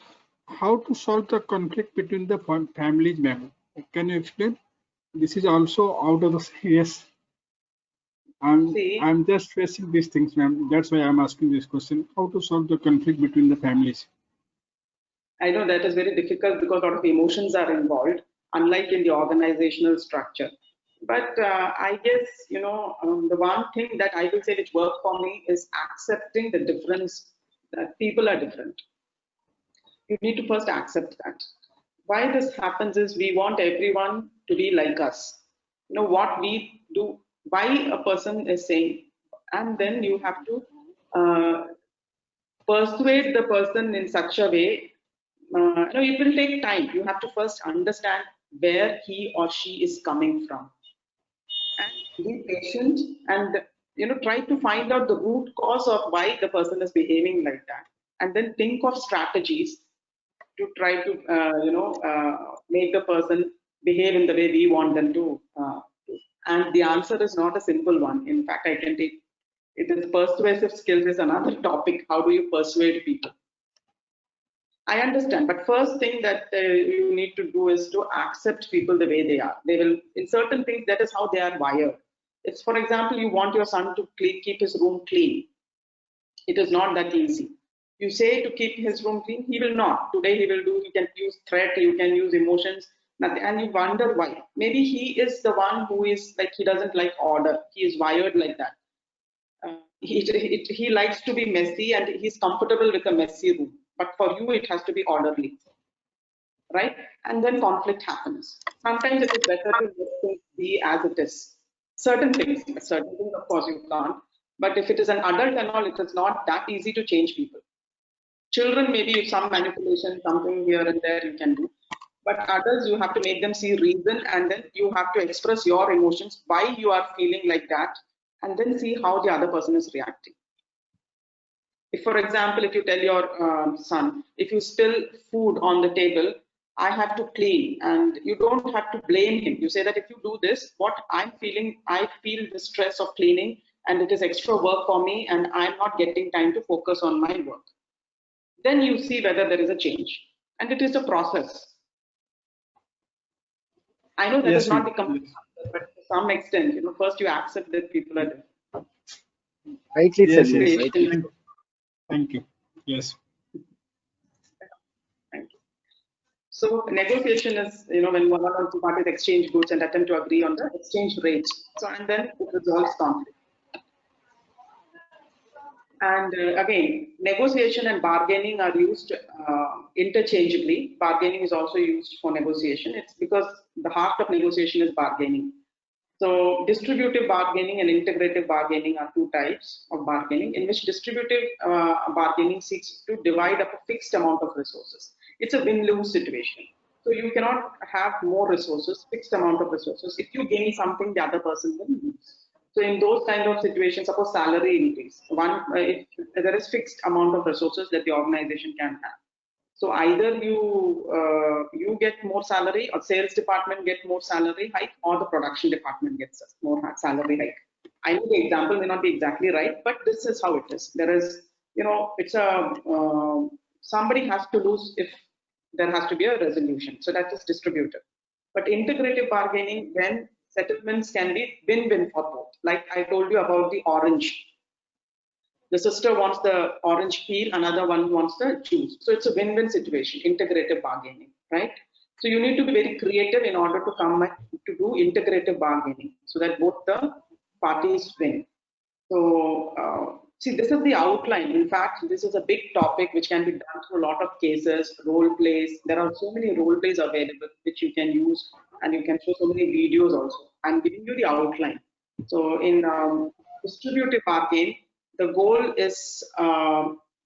how to solve the conflict between the families, ma'am? Can you explain? This is also out of the yes. I'm just facing these things, ma'am. That's why I'm asking this question. How to solve the conflict between the families? I know that is very difficult because a lot of emotions are involved, unlike in the organizational structure. But I guess, the one thing that I will say which worked for me is accepting the difference, that people are different. You need to first accept that. Why this happens is we want everyone to be like us. What we do, why a person is saying, and then you have to persuade the person in such a way. It will take time. You have to first understand where he or she is coming from, and be patient, and try to find out the root cause of why the person is behaving like that, and then think of strategies to try to make the person behave in the way we want them to do. And the answer is not a simple one. In fact, I can take it is persuasive skills is another topic. How do you persuade people? I understand, but first thing that you need to do is to accept people the way they are. They will, in certain things, that is how they are wired. It's, for example, you want your son to keep his room clean. It is not that easy. You say to keep his room clean, he will not. Today he will do, he can use threat, you can use emotions, nothing, and you wonder why. Maybe he is the one who is like, he doesn't like order. He is wired like that. He likes to be messy and he's comfortable with a messy room. But for you, it has to be orderly, right? And then conflict happens. Sometimes it is better to let things be as it is. Certain things, of course, you can't. But if it is an adult and all, it is not that easy to change people. Children, maybe some manipulation, something here and there you can do. But adults, you have to make them see reason, and then you have to express your emotions, why you are feeling like that, and then see how the other person is reacting. If, for example, if you tell your son, if you spill food on the table, I have to clean, and you don't have to blame him. You say that if you do this, what I'm feeling, I feel the stress of cleaning, and it is extra work for me, and I'm not getting time to focus on my work. Then you see whether there is a change, and it is a process. I know that is not the complete answer, but some extent, first you accept that people are different. Rightly said. Yes, yes. Creation. Thank you. Yes. Thank you. So negotiation is, when one or two parties exchange goods and attempt to agree on the exchange rate. So, and then it resolves conflict. And again, negotiation and bargaining are used interchangeably. Bargaining is also used for negotiation. It's because the heart of negotiation is bargaining. So distributive bargaining and integrative bargaining are two types of bargaining, in which distributive bargaining seeks to divide up a fixed amount of resources. It's a win-lose situation. So you cannot have more resources, fixed amount of resources. If you gain something, the other person will lose. So in those kind of situations, suppose salary increase, if there is fixed amount of resources that the organization can have. So either you get more salary, or sales department get more salary hike, or the production department gets more salary hike. I know the example may not be exactly right, but this is how it is. There is, it's a somebody has to lose if there has to be a resolution. So that is distributive. But integrative bargaining, when settlements can be win-win for both. Like I told you about the orange. The sister wants the orange peel, another one wants the juice. So it's a win-win situation, integrative bargaining, right? So you need to be very creative in order to come to do integrative bargaining so that both the parties win. So see, this is the outline. In fact, this is a big topic which can be done through a lot of cases, role plays. There are so many role plays available which you can use, and you can show so many videos also. I'm giving you the outline. So in distributive bargaining, the goal is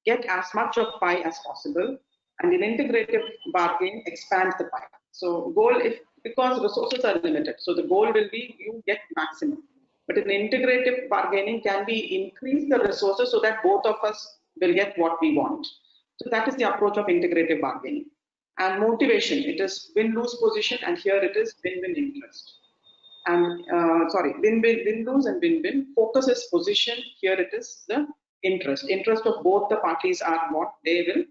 get as much of pie as possible, and in integrative bargaining, expand the pie. So goal, because resources are limited, so the goal will be you get maximum. But in integrative bargaining can be increase the resources so that both of us will get what we want. So that is the approach of integrative bargaining. And motivation, it is win-lose position, and here it is win-win interest. And win-lose and win-win. Focus is position, here it is the interest. Interest of both the parties are what they will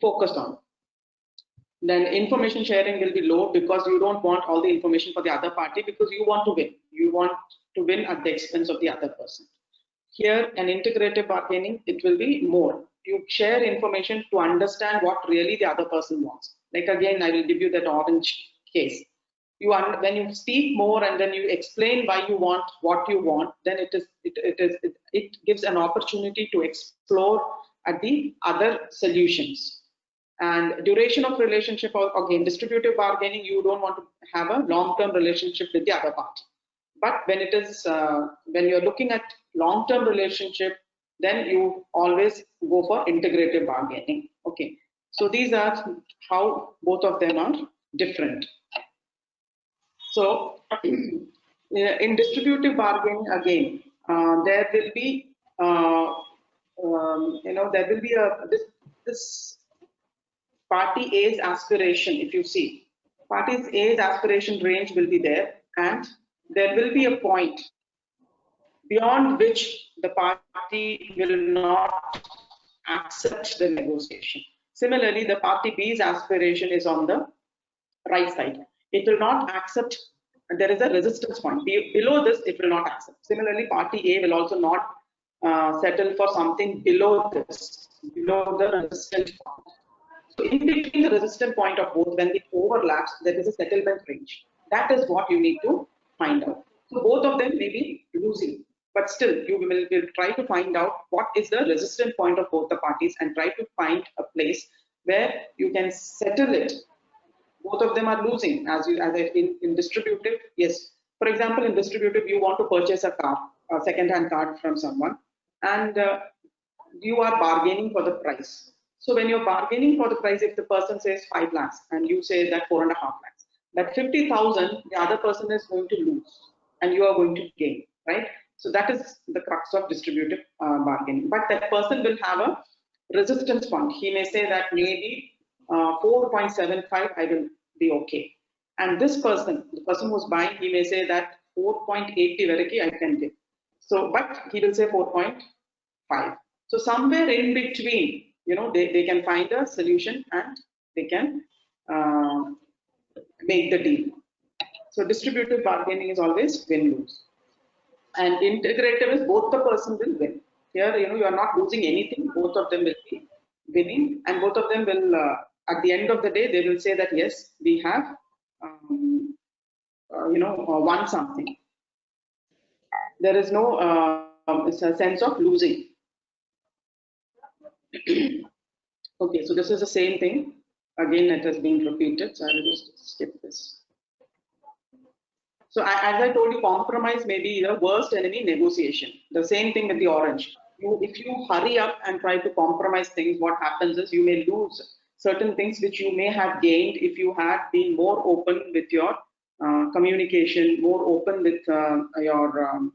focus on. Then information sharing will be low because you don't want all the information for the other party, because you want to win. You want to win at the expense of the other person. Here, an integrative bargaining, it will be more. You share information to understand what really the other person wants. Like again, I will give you that orange case. When you speak more and then you explain why you want what you want, then it gives an opportunity to explore at the other solutions. And duration of relationship, again, distributive bargaining, you don't want to have a long-term relationship with the other party. But when it is when you're looking at long-term relationship, then you always go for integrative bargaining. Okay, so these are how both of them are different. So in distributive bargaining, again, there will be there will be this party A's aspiration. If you see, party A's aspiration range will be there, and there will be a point beyond which the party will not accept the negotiation. Similarly, the party B's aspiration is on the right side. It will not accept, there is a resistance point. Below this, it will not accept. Similarly, party A will also not settle for something below this, below the resistance point. So in between the resistance point of both, when it overlaps, there is a settlement range. That is what you need to find out. So both of them may be losing, but still you will try to find out what is the resistance point of both the parties and try to find a place where you can settle it. Both of them are losing. In distributive, yes. For example, in distributive, you want to purchase a car, a second-hand car from someone, and you are bargaining for the price. So when you're bargaining for the price, if the person says 5 lakhs and you say that 4.5 lakhs, that 50,000, the other person is going to lose and you are going to gain, right? So that is the crux of distributive bargaining. But that person will have a resistance point. He may say that maybe 4.75, I will be okay. And this person, the person who's buying, he may say that 4.80 varaki I can give. So, but he will say 4.5. So somewhere in between, they can find a solution and they can make the deal. So distributive bargaining is always win-lose. And integrative is both the person will win. Here, you are not losing anything. Both of them will be winning, and both of them will, at the end of the day, they will say that yes, we have, won something. There is no it's a sense of losing. Okay, so this is the same thing. Again, it has been repeated, so I will just skip this. So as I told you, compromise may be the worst enemy negotiation. The same thing with the orange. If you hurry up and try to compromise things, what happens is you may lose certain things which you may have gained if you had been more open with your communication, more open with your,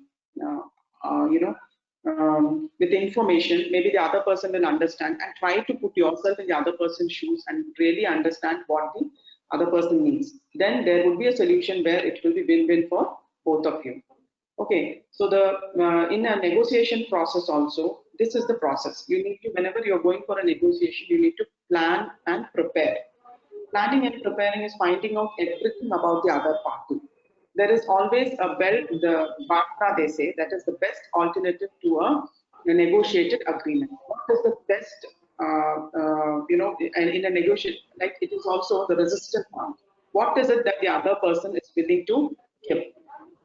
with information. Maybe the other person will understand, and try to put yourself in the other person's shoes and really understand what the other person needs. Then there would be a solution where it will be win-win for both of you. Okay, so the in a negotiation process also, this is the process. You need to, whenever you're going for a negotiation, you need to plan and prepare. Planning and preparing is finding out everything about the other party. There is always the BAFTA, they say, that is the best alternative to a negotiated agreement. What is the best, and in a negotiation, like it is also the resistant part. What is it that the other person is willing to give?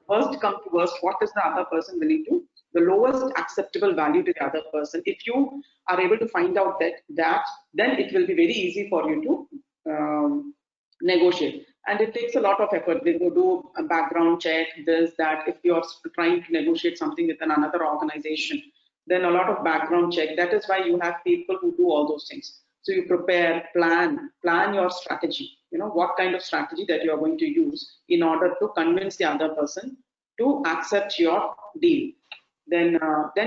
First come to worst, what is the other person willing to? The lowest acceptable value to the other person. If you are able to find out that, then it will be very easy for you to negotiate. And it takes a lot of effort. They will do a background check, this, that. If you're trying to negotiate something with another organization, then a lot of background check. That is why you have people who do all those things. So you prepare, plan your strategy. What kind of strategy that you are going to use in order to convince the other person to accept your deal. Then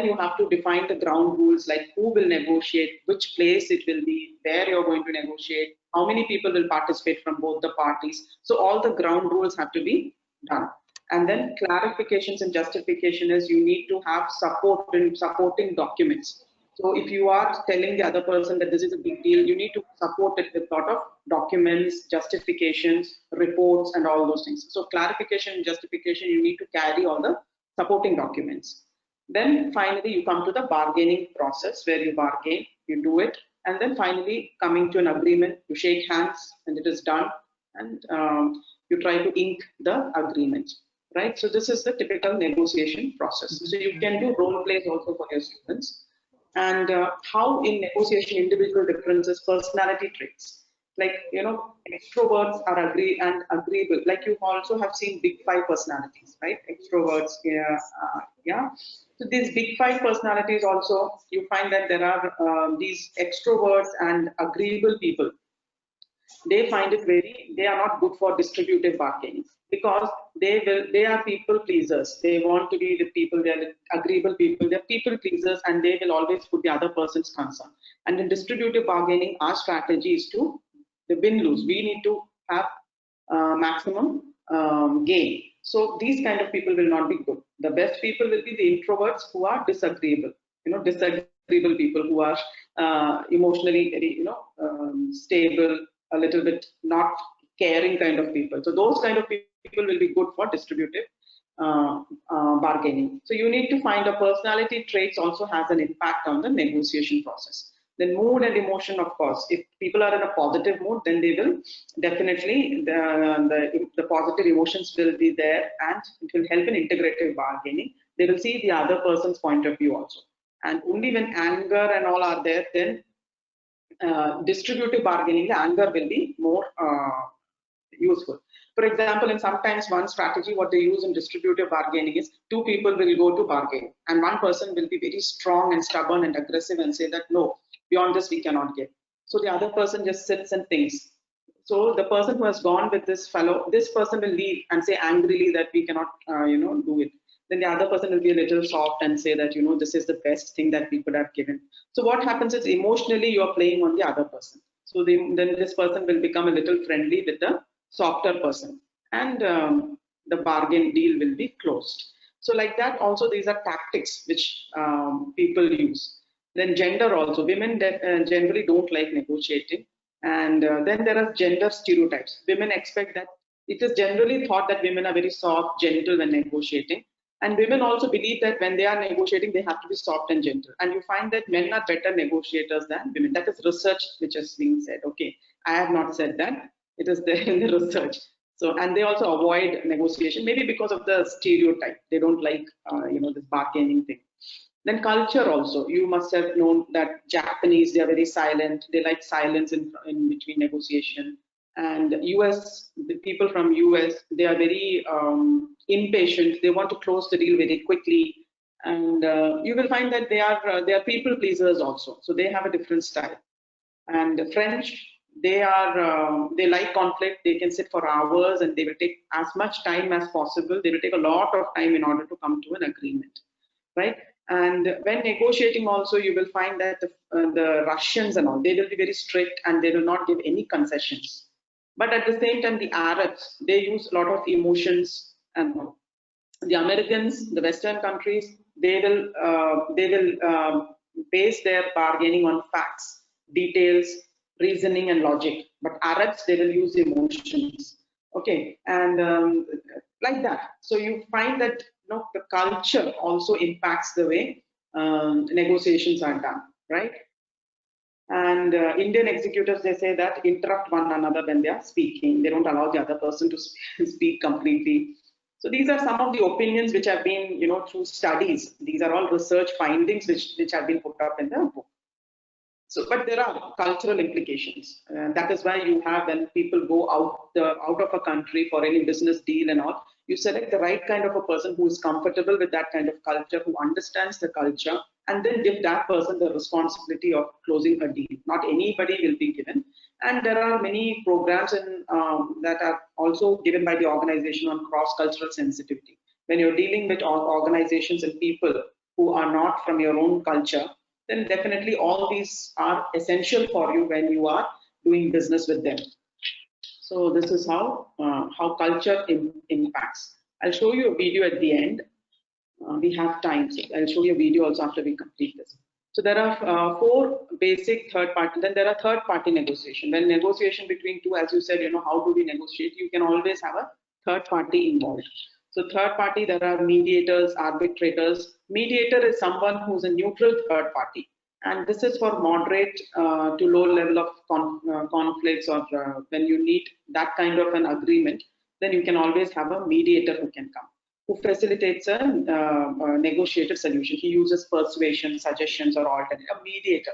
you have to define the ground rules, like who will negotiate, which place it will be, where you're going to negotiate, how many people will participate from both the parties. So all the ground rules have to be done. And then clarifications and justification is you need to have supporting documents. So if you are telling the other person that this is a big deal, you need to support it with a lot of documents, justifications, reports, and all those things. So clarification and justification, you need to carry all the supporting documents. Then finally, you come to the bargaining process where you bargain, you do it, and then finally coming to an agreement, you shake hands and it is done, and you try to ink the agreement, right? So this is the typical negotiation process. So you can do role plays also for your students. And how in negotiation, individual differences, personality traits, like extroverts are agreeable. Like you also have seen big five personalities, right? Extroverts, yeah. So these big five personalities also, you find that there are these extroverts and agreeable people. They find it they are not good for distributive bargaining, because they are people pleasers. They want to be with people, they are agreeable people, they're people pleasers, and they will always put the other person's concern. And in distributive bargaining, our strategy is to the win-lose. We need to have maximum gain. So these kind of people will not be good. The best people will be the introverts who are disagreeable. Disagreeable people who are emotionally very, stable, a little bit not caring kind of people. So those kind of people will be good for distributive bargaining. So you need to find a personality traits also has an impact on the negotiation process. Then mood and emotion, of course. If people are in a positive mood, then they will definitely, the positive emotions will be there, and it will help in integrative bargaining. They will see the other person's point of view also. And only when anger and all are there, then distributive bargaining, the anger will be more useful. For example, in sometimes one strategy, what they use in distributive bargaining is two people will go to bargain, and one person will be very strong and stubborn and aggressive and say that no, beyond this we cannot get. So the other person just sits and thinks. So the person who has gone with this fellow, this person will leave and say angrily that we cannot, do it. Then the other person will be a little soft and say that, this is the best thing that we could have given. So what happens is emotionally you are playing on the other person. So then this person will become a little friendly with the softer person, and the bargain deal will be closed. So like that also, these are tactics which people use. Then gender also, women generally don't like negotiating. And then there are gender stereotypes. Women expect that it is generally thought that women are very soft, gentle when negotiating. And women also believe that when they are negotiating, they have to be soft and gentle. And you find that men are better negotiators than women. That is research which is being said. Okay, I have not said that. It is there in the research. So, and they also avoid negotiation, maybe because of the stereotype. They don't like, this bargaining thing. Then culture also. You must have known that Japanese, they are very silent. They like silence in between negotiation. And US, the people from US, they are very impatient. They want to close the deal very quickly. And you will find that they are people pleasers also. So they have a different style. And the French, they like conflict. They can sit for hours and they will take as much time as possible. They will take a lot of time in order to come to an agreement, right? And when negotiating also, you will find that the Russians and all, they will be very strict and they will not give any concessions. But at the same time, the Arabs, they use a lot of emotions and all. The Americans, the Western countries, they will base their bargaining on facts, details, reasoning, and logic. But Arabs, they will use emotions. Okay, and like that. So you find that the culture also impacts the way negotiations are done, right? And Indian executives, they say that interrupt one another when they are speaking. They don't allow the other person to speak completely. So these are some of the opinions which have been, through studies. These are all research findings which have been put up in the book. So, but there are cultural implications. That is why you have, when people go out of a country for any business deal and all, you select the right kind of a person who is comfortable with that kind of culture, who understands the culture, and then give that person the responsibility of closing a deal. Not anybody will be given. And there are many programs that are also given by the organization on cross-cultural sensitivity. When you're dealing with organizations and people who are not from your own culture, then definitely all these are essential for you when you are doing business with them. So this is how culture impacts. I'll show you a video at the end. We have time, so I'll show you a video also after we complete this. So there are 4 basic third party. Then there are third party negotiation. When negotiation between two, as you said, how do we negotiate? You can always have a third party involved. So third party, there are mediators, arbitrators. Mediator is someone who's a neutral third party. And this is for moderate to low level of conflicts, or when you need that kind of an agreement, then you can always have a mediator who can come, who facilitates a negotiated solution. He uses persuasion, suggestions, or alternate. A mediator,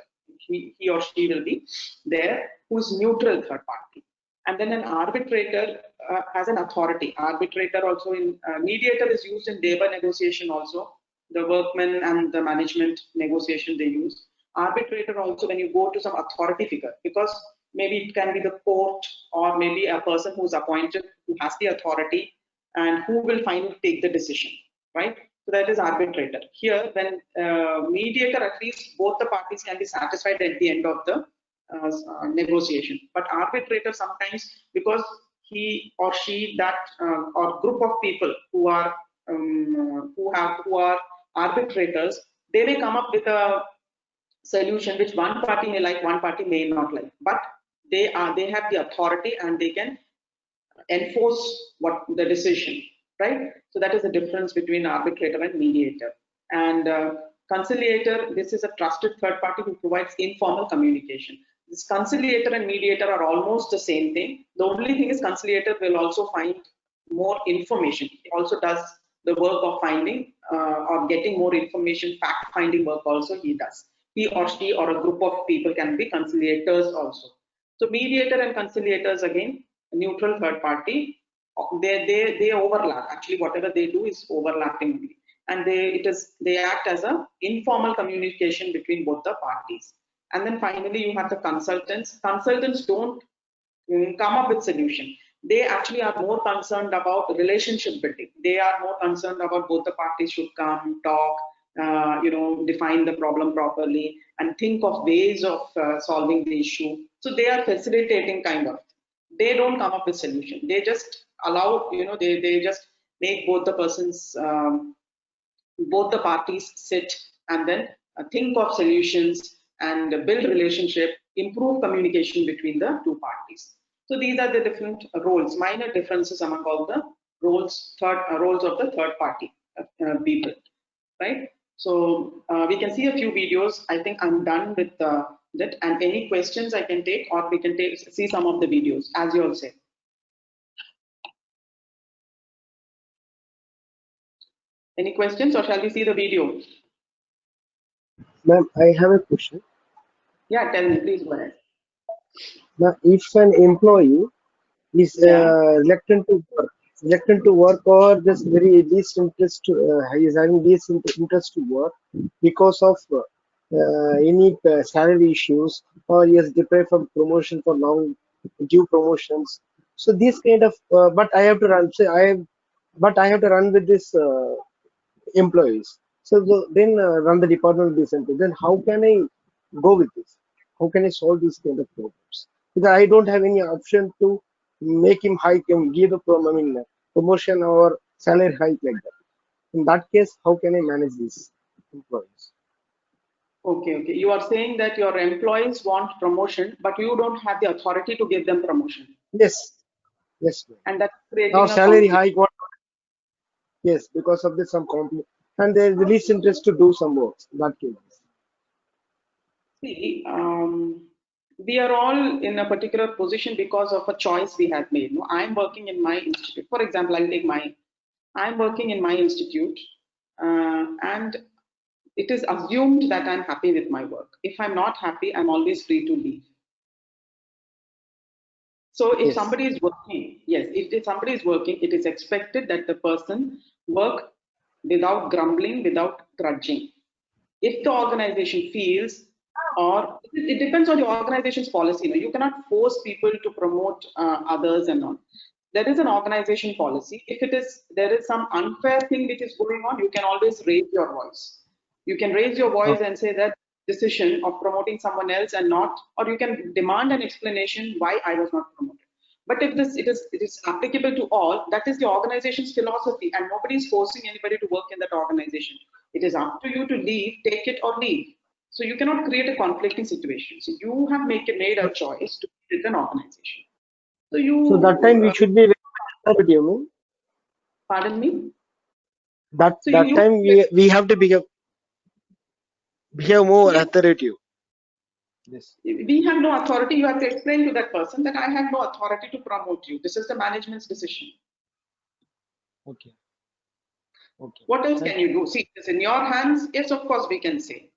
he or she will be there, who's neutral third party. And then an arbitrator has an authority. Arbitrator also mediator is used in labor negotiation also. The workmen and the management negotiation they use. Arbitrator also when you go to some authority figure, because maybe it can be the court or maybe a person who's appointed who has the authority and who will finally take the decision, right? So that is arbitrator. Here, when mediator, at least both the parties can be satisfied at the end of the negotiation. But arbitrator sometimes, because he or she, that or group of people who are arbitrators, they may come up with a solution which one party may like, one party may not like, but they have the authority and they can enforce what the decision, right? So that is the difference between arbitrator and mediator. And conciliator, this is a trusted third party who provides informal communication. This conciliator and mediator are almost the same thing. The only thing is conciliator will also find more information. He also does the work of finding or getting more information, fact-finding work also he does. He or she or a group of people can be conciliators also. So mediator and conciliators, again, neutral third party, they overlap. Actually, whatever they do is overlapping, and they act as a informal communication between both the parties. And then finally, you have the consultants. Consultants don't come up with solution. They actually are more concerned about relationship building. They are more concerned about both the parties should come, talk, define the problem properly and think of ways of solving the issue. So they are facilitating kind of. They don't come up with solution. They just allow, they just make both the parties sit and then think of solutions and build relationship, improve communication between the two parties. So these are the different roles, minor differences among all the roles, roles of the third party people, right? So we can see a few videos. I think I'm done with that. And any questions I can take, or we can see some of the videos, as you all say. Any questions, or shall we see the video? Ma'am, I have a question. Yeah, tell me, please go ahead. Now, if an employee is Yeah. reluctant to work, or just very least interest to, he is having least interest to work because of any salary issues, or he is deprived from promotion for long due promotions. So this kind of, but I have to run. Say but I have to run with this employees. So then run the department decently. Then how can I go with this? How can I solve these kind of problems? Because I don't have any option to make him hike and give the promotion or salary hike like that. In that case, how can I manage these employees? Okay, okay. You are saying that your employees want promotion, but you don't have the authority to give them promotion. Yes, yes, ma'am. And that's creating Now a salary conflict. hike, what? Yes, because of this some conflict, and there is the least interest to do some work. In that case. See, we are all in a particular position because of a choice we have made. No, I'm working in my institute. For example, I'll take I'm working in my institute, and it is assumed that I'm happy with my work. If I'm not happy, I'm always free to leave. So if Yes. somebody is working, yes, if somebody is working, it is expected that the person work without grumbling, without grudging. If the organization feels, or it depends on the organization's policy. You cannot force people to promote others and all. There is an organization policy. If there is some unfair thing which is going on, you can always raise your voice. You can raise your voice and say that decision of promoting someone else and not, or you can demand an explanation why I was not promoted. But if it is applicable to all, that is the organization's philosophy, and nobody is forcing anybody to work in that organization. It is up to you to leave, take it or leave. So you cannot create a conflicting situation. So you have made a choice to be with an organization. So that time we should be very authoritative, you mean? Pardon me? That So time we have to behave more authoritative. Yes. We have no authority. You have to explain to that person that I have no authority to promote you. This is the management's decision. Okay. Okay. What else can you do? See, it's in your hands. Yes, of course we can say.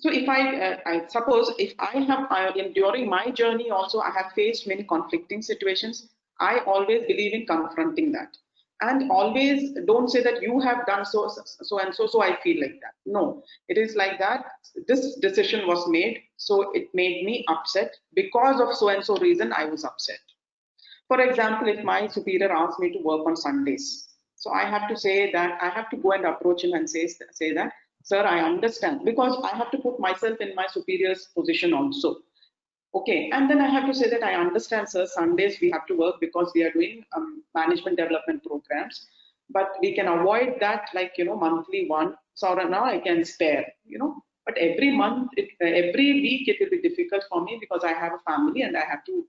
So if I suppose if during my journey also I have faced many conflicting situations, I always believe in confronting that, and always don't say that you have done so and so, so I feel like that. No, it is like that. This decision was made, so it made me upset because of so and so reason. I was upset. For example, if my superior asks me to work on Sundays, so I have to say that I have to go and approach him and say that, sir, I understand, because I have to put myself in my superior's position also. Okay, and then I have to say that I understand, sir, Sundays we have to work because we are doing management development programs, but we can avoid that, like, monthly one. So now I can spare, but every month, every week it will be difficult for me because I have a family and I have to,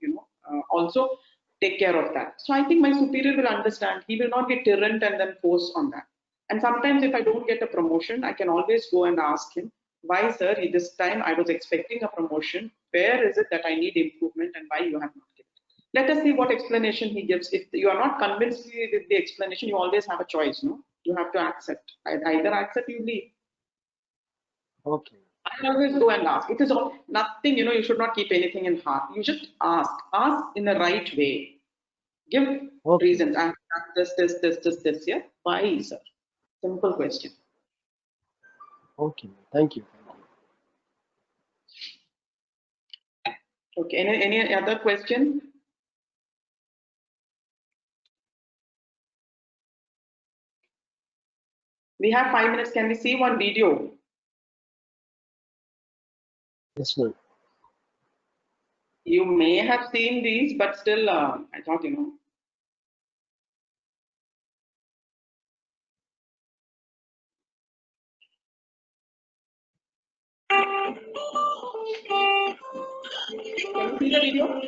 also take care of that. So I think my superior will understand. He will not be tyrant and then force on that. And sometimes if I don't get a promotion, I can always go and ask him, why, sir, this time I was expecting a promotion. Where is it that I need improvement and why you have not given? Let us see what explanation he gives. If you are not convinced with the explanation, you always have a choice, no? You have to accept. Either accept, you leave. Okay. I always go and ask. It is all nothing, you should not keep anything in heart. You just ask. Ask in the right way. Give reasons. I have this, yeah. Why, sir? Simple question. Okay. Thank you. Okay. Any other question? We have 5 minutes. Can we see one video? Yes, ma'am. You may have seen these, but still, I thought, Can you see the video?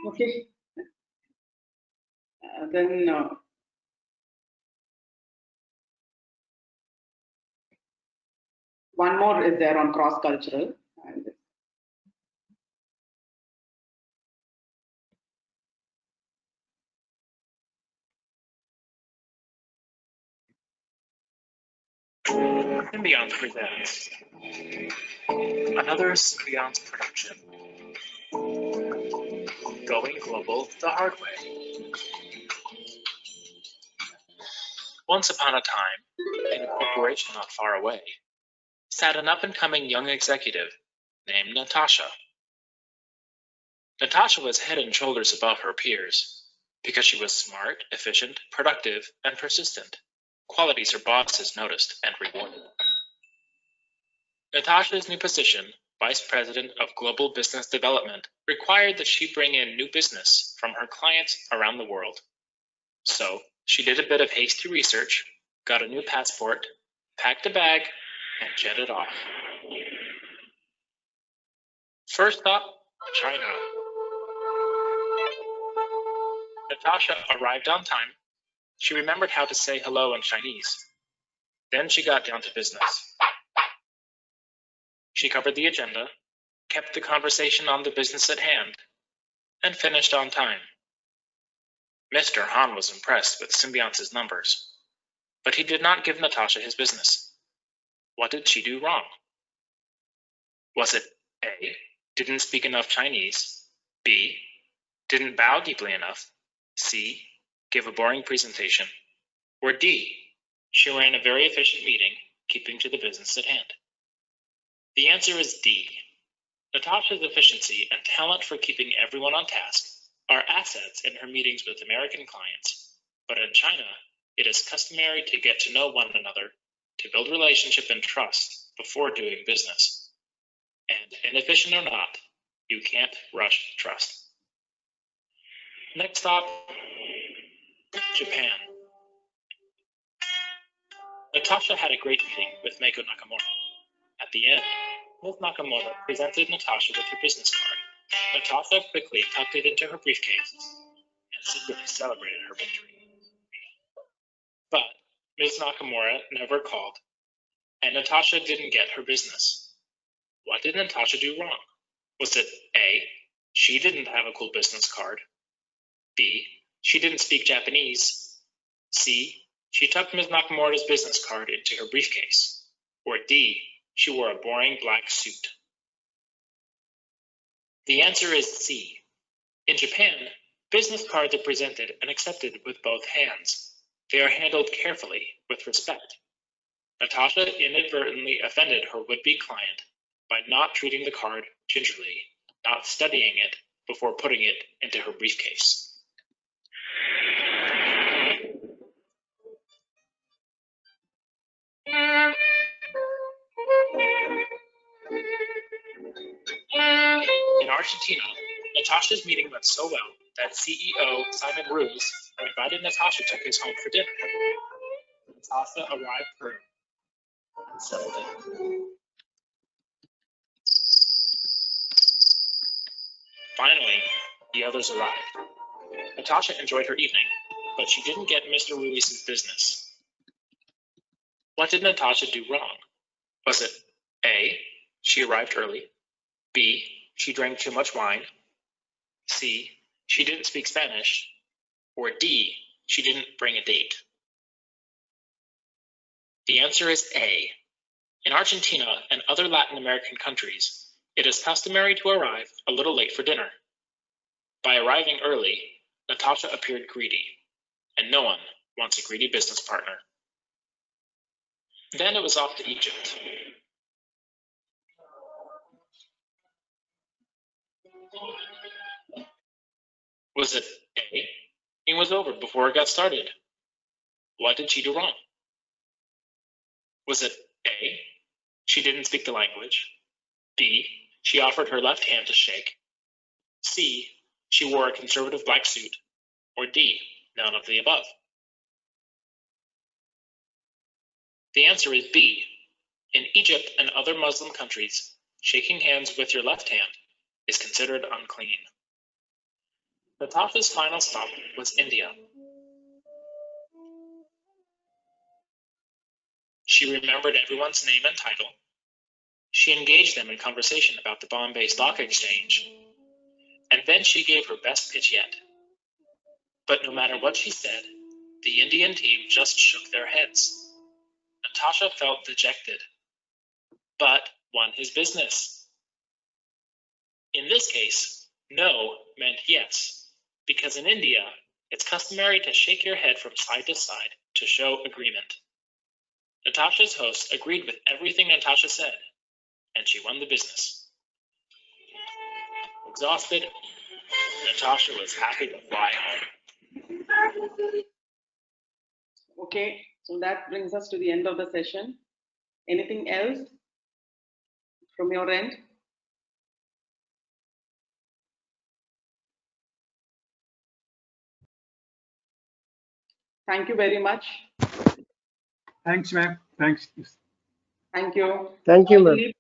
Okay. Then one more is there on cross-cultural. Symbionts presents another Symbionts production. Going global the hard way. Once upon a time, in a corporation not far away, sat an up-and-coming young executive named Natasha. Natasha was head and shoulders above her peers because she was smart, efficient, productive, and persistent, qualities her bosses noticed and rewarded. Natasha's new position, Vice President of Global Business Development, required that she bring in new business from her clients around the world. So she did a bit of hasty research, got a new passport, packed a bag, and jetted off. First stop, China. Natasha arrived on time. She remembered how to say hello in Chinese. Then she got down to business. She covered the agenda, kept the conversation on the business at hand, and finished on time. Mr. Han was impressed with Symbionts' numbers, but he did not give Natasha his business. What did she do wrong? Was it A, didn't speak enough Chinese, B, didn't bow deeply enough, C, gave a boring presentation, or D, she ran a very efficient meeting, keeping to the business at hand? The answer is D. Natasha's efficiency and talent for keeping everyone on task are assets in her meetings with American clients, but in China, it is customary to get to know one another, to build relationship and trust before doing business. And inefficient or not, you can't rush trust. Next stop, Japan. Natasha had a great meeting with Meiko Nakamura. At the end, Ms. Nakamura presented Natasha with her business card. Natasha quickly tucked it into her briefcase and secretly celebrated her victory. But Ms. Nakamura never called, and Natasha didn't get her business. What did Natasha do wrong? Was it A, she didn't have a cool business card, B, she didn't speak Japanese, C, she tucked Ms. Nakamura's business card into her briefcase. Or D, she wore a boring black suit. The answer is C. In Japan, business cards are presented and accepted with both hands. They are handled carefully, with respect. Natasha inadvertently offended her would-be client by not treating the card gingerly, not studying it before putting it into her briefcase. In Argentina, Natasha's meeting went so well that CEO Simon Ruse invited Natasha to his home for dinner. Natasha arrived early and settled in. Finally, the others arrived. Natasha enjoyed her evening, but she didn't get Mr. Ruiz's business. What did Natasha do wrong? Was it A, she arrived early, B, she drank too much wine, C, she didn't speak Spanish, or D, she didn't bring a date? The answer is A. In Argentina and other Latin American countries, it is customary to arrive a little late for dinner. By arriving early, Natasha appeared greedy, and no one wants a greedy business partner. Then it was off to Egypt. Was it A, it was over before it got started? What did she do wrong? Was it A, she didn't speak the language, B, she offered her left hand to shake, C, she wore a conservative black suit, or D, none of the above? The answer is B. In Egypt and other Muslim countries, shaking hands with your left hand is considered unclean. Natasha's final stop was India. She remembered everyone's name and title. She engaged them in conversation about the Bombay Stock Exchange. And then she gave her best pitch yet. But no matter what she said, the Indian team just shook their heads. Natasha felt dejected, but won his business. In this case, no meant yes, because in India, it's customary to shake your head from side to side to show agreement. Natasha's host agreed with everything Natasha said, and she won the business. Exhausted, Natasha was happy to fly home. Okay, so that brings us to the end of the session. Anything else from your end? Thank you very much. Thanks, ma'am. Thanks. Thank you. Thank you, ma'am.